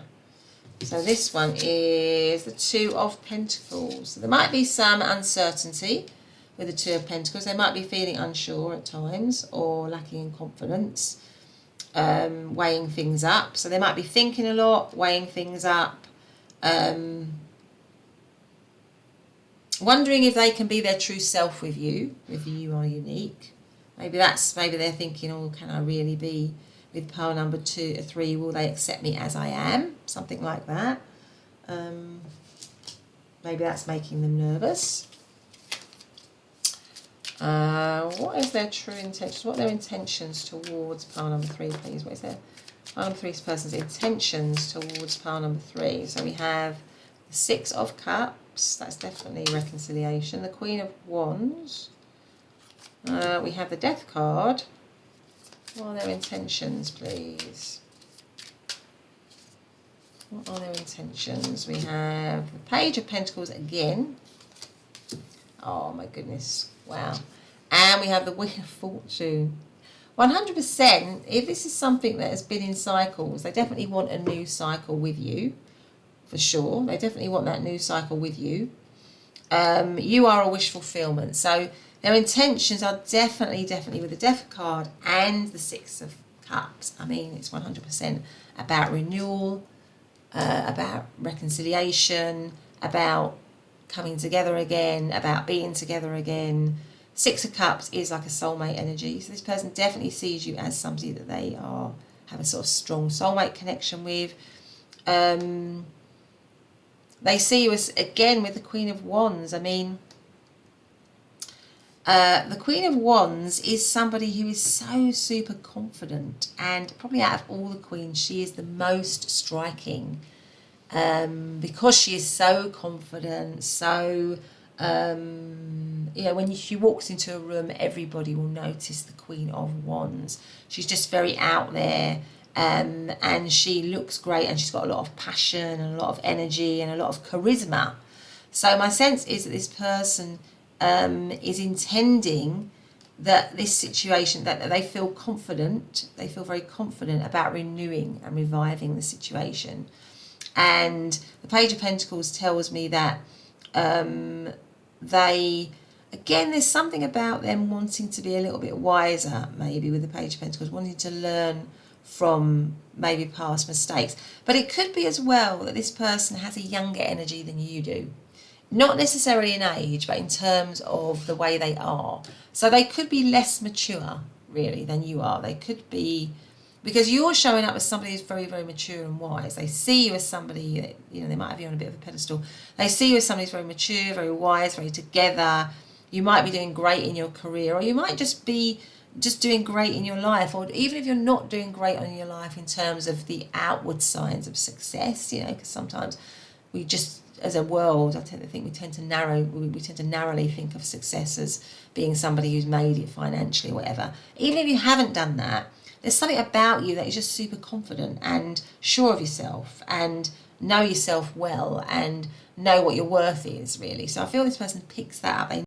So this one is the 2 of Pentacles. So there might be some uncertainty with the 2 of Pentacles. They might be feeling unsure at times or lacking in confidence, weighing things up. So they might be thinking a lot, weighing things up, wondering if they can be their true self with you, if you are unique. Maybe they're thinking, oh, can I really be with pile number 2 or 3? Will they accept me as I am? Something like that. Maybe that's making them nervous. What is their true intentions? What are their intentions towards pile number 3, please? What is their pile number 3's person's intentions towards pile number 3? So we have the 6 of Cups. That's definitely reconciliation. The Queen of Wands. We have the Death card. What are their intentions, please? What are their intentions? We have the Page of Pentacles again. Oh my goodness. Wow. And we have the Wheel of Fortune. 100%, if this is something that has been in cycles, they definitely want a new cycle with you. For sure. They definitely want that new cycle with you. You are a wish fulfillment. So their intentions are definitely with the Death card and the 6 of Cups. I mean, it's 100% about renewal, about reconciliation, about coming together again, about being together again. 6 of Cups is like a soulmate energy. So this person definitely sees you as somebody that they have a sort of strong soulmate connection with. They see you as, again, with the Queen of Wands. I mean, the Queen of Wands is somebody who is so super confident, and probably out of all the queens, she is the most striking. Because she is so confident, so, when she walks into a room, everybody will notice the Queen of Wands. She's just very out there, and she looks great, and she's got a lot of passion and a lot of energy and a lot of charisma. So my sense is that this person is intending that this situation, that they feel confident, they feel very confident about renewing and reviving the situation. And the Page of Pentacles tells me that there's something about them wanting to be a little bit wiser, maybe, with the Page of Pentacles, wanting to learn from maybe past mistakes. But it could be as well that this person has a younger energy than you do. not necessarily in age, but in terms of the way they are. So they could be less mature, really, than you are. They could be, because you're showing up as somebody who's very, very mature and wise. They see you as somebody that, you know, they might have you on a bit of a pedestal. They see you as somebody who's very mature, very wise, very together. You might be doing great in your career, or you might just be just doing great in your life, or even if you're not doing great in your life in terms of the outward signs of success, you know, because sometimes we just, as a world, I tend to think we tend to narrowly think of success as being somebody who's made it financially or whatever. Even if you haven't done that, there's something about you that is just super confident and sure of yourself and know yourself well and know what your worth is, really. So I feel this person picks that up.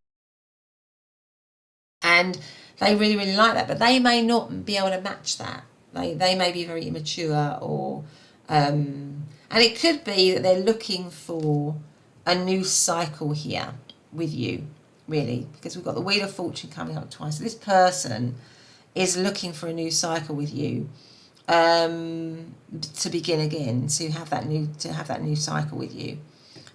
And they really, really like that, but they may not be able to match that. They may be very immature, or and it could be that they're looking for a new cycle here with you, really, because we've got the Wheel of Fortune coming up twice. So this person is looking for a new cycle with you, to begin again, to have that new cycle with you,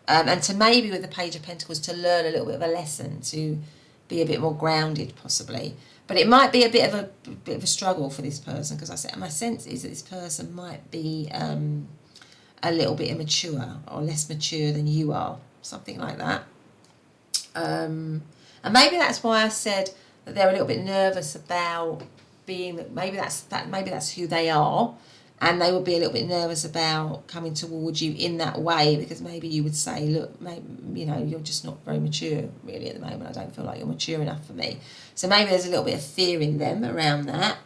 and to maybe with the Page of Pentacles to learn a little bit of a lesson, to be a bit more grounded possibly. But it might be a bit of a struggle for this person, because I said my sense is that this person might be a little bit immature or less mature than you are, something like that. And maybe that's why I said that they're a little bit nervous about being that. Maybe that's who they are, and they would be a little bit nervous about coming towards you in that way, because maybe you would say, look, maybe, you know, you're just not very mature really at the moment. I don't feel like you're mature enough for me. So maybe there's a little bit of fear in them around that.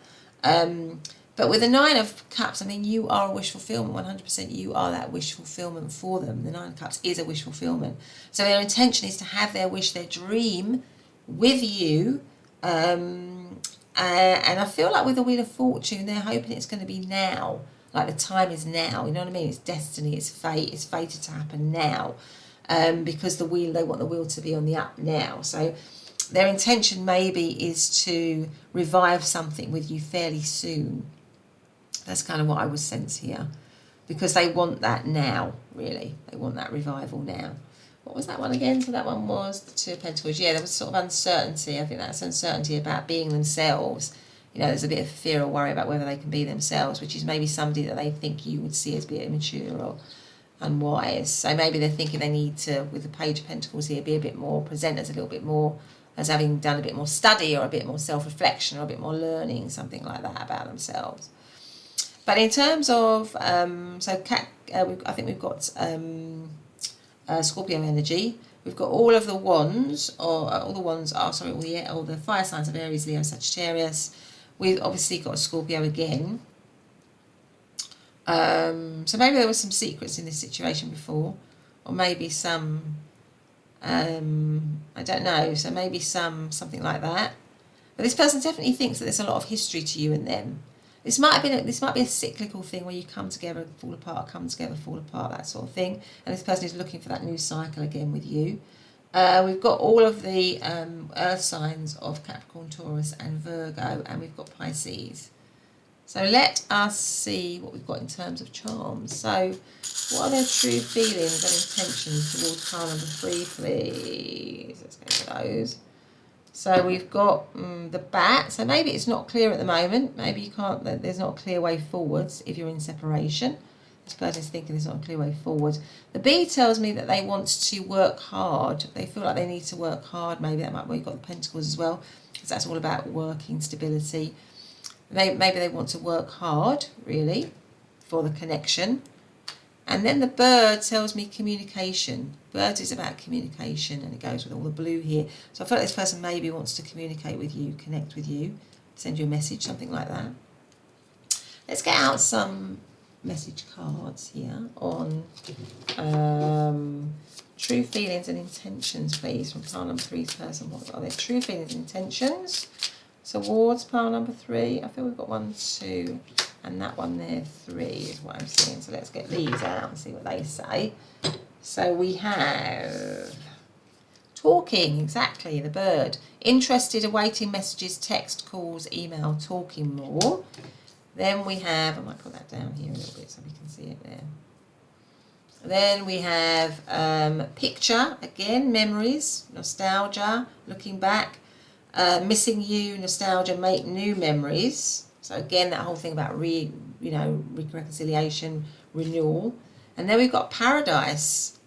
But with the Nine of Cups, I mean, you are a wish fulfillment, 100%. You are that wish fulfillment for them. The Nine of Cups is a wish fulfillment. So their intention is to have their wish, their dream with you. And I feel like with the Wheel of Fortune, they're hoping it's going to be now. Like the time is now. You know what I mean? It's destiny, it's fate, it's fated to happen now. Because the wheel, they want the wheel to be on the up now. So their intention maybe is to revive something with you fairly soon. That's kind of what I would sense here, because they want that now, really. They want that revival now. What was that one again? So that one was the Two of Pentacles. Yeah, there was sort of uncertainty. I think that's uncertainty about being themselves. You know, there's a bit of fear or worry about whether they can be themselves, which is maybe somebody that they think you would see as being immature or unwise. So maybe they're thinking they need to, with the Page of Pentacles here, be a bit more, present as a little bit more, as having done a bit more study or a bit more self-reflection or a bit more learning, something like that about themselves. But in terms of, I think we've got Scorpio energy. We've got all of the wands, or all the fire signs of Aries, Leo, Sagittarius. We've obviously got Scorpio again. So maybe there were some secrets in this situation before, or maybe some, I don't know. So maybe something like that. But this person definitely thinks that there's a lot of history to you and them. This might be a cyclical thing where you come together, fall apart, come together, fall apart, that sort of thing. And this person is looking for that new cycle again with you. We've got all of the earth signs of Capricorn, Taurus and Virgo, and we've got Pisces. So let us see what we've got in terms of charms. So what are their true feelings and intentions towards card number 3, please? Let's go for those. So we've got the Bat. So maybe it's not clear at the moment. Maybe you can't, there's not a clear way forwards if you're in separation. This person is thinking there's not a clear way forward. The Bee tells me that they want to work hard. They feel like they need to work hard. Maybe that might be where you've got the Pentacles as well, because that's all about working, stability. Maybe they want to work hard, really, for the connection. And then the Bird tells me communication. Bird is about communication, and it goes with all the blue here. So I feel like this person maybe wants to communicate with you, connect with you, send you a message, something like that. Let's get out some message cards here on true feelings and intentions, please, from pile number 3's person. What are their true feelings and intentions towards pile number 3? I feel we've got 1, 2, and that one there, 3 is what I'm seeing. So let's get these out and see what they say. So we have talking, exactly, the Bird. Interested, awaiting messages, text, calls, email, talking more. Then we have, I might put that down here a little bit so we can see it there. Then we have picture, again, memories, nostalgia, looking back, missing you, nostalgia, make new memories. So again, that whole thing about reconciliation, renewal. And then we've got paradise,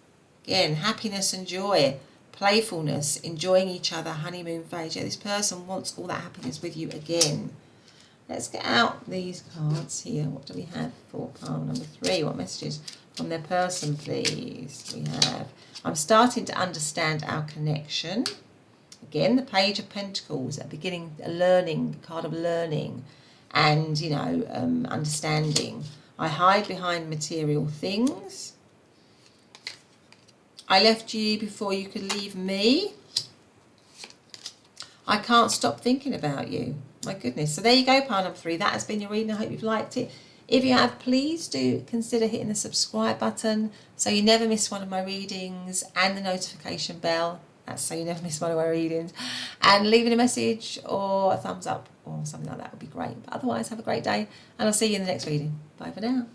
again, happiness and joy, playfulness, enjoying each other, honeymoon phase. Yeah, this person wants all that happiness with you again. Let's get out these cards here. What do we have for pile number 3? What messages from their person, please? We have, I'm starting to understand our connection. Again, the Page of Pentacles, at beginning, a learning, card of learning and, understanding. I hide behind material things. I left you before you could leave me. I can't stop thinking about you. My goodness. So there you go, pile number 3. That has been your reading. I hope you've liked it. If you have, please do consider hitting the subscribe button so you never miss one of my readings, and the notification bell. That's so you never miss one of my readings. And leaving a message or a thumbs up or something like that would be great. But otherwise, have a great day, and I'll see you in the next reading. Bye for now.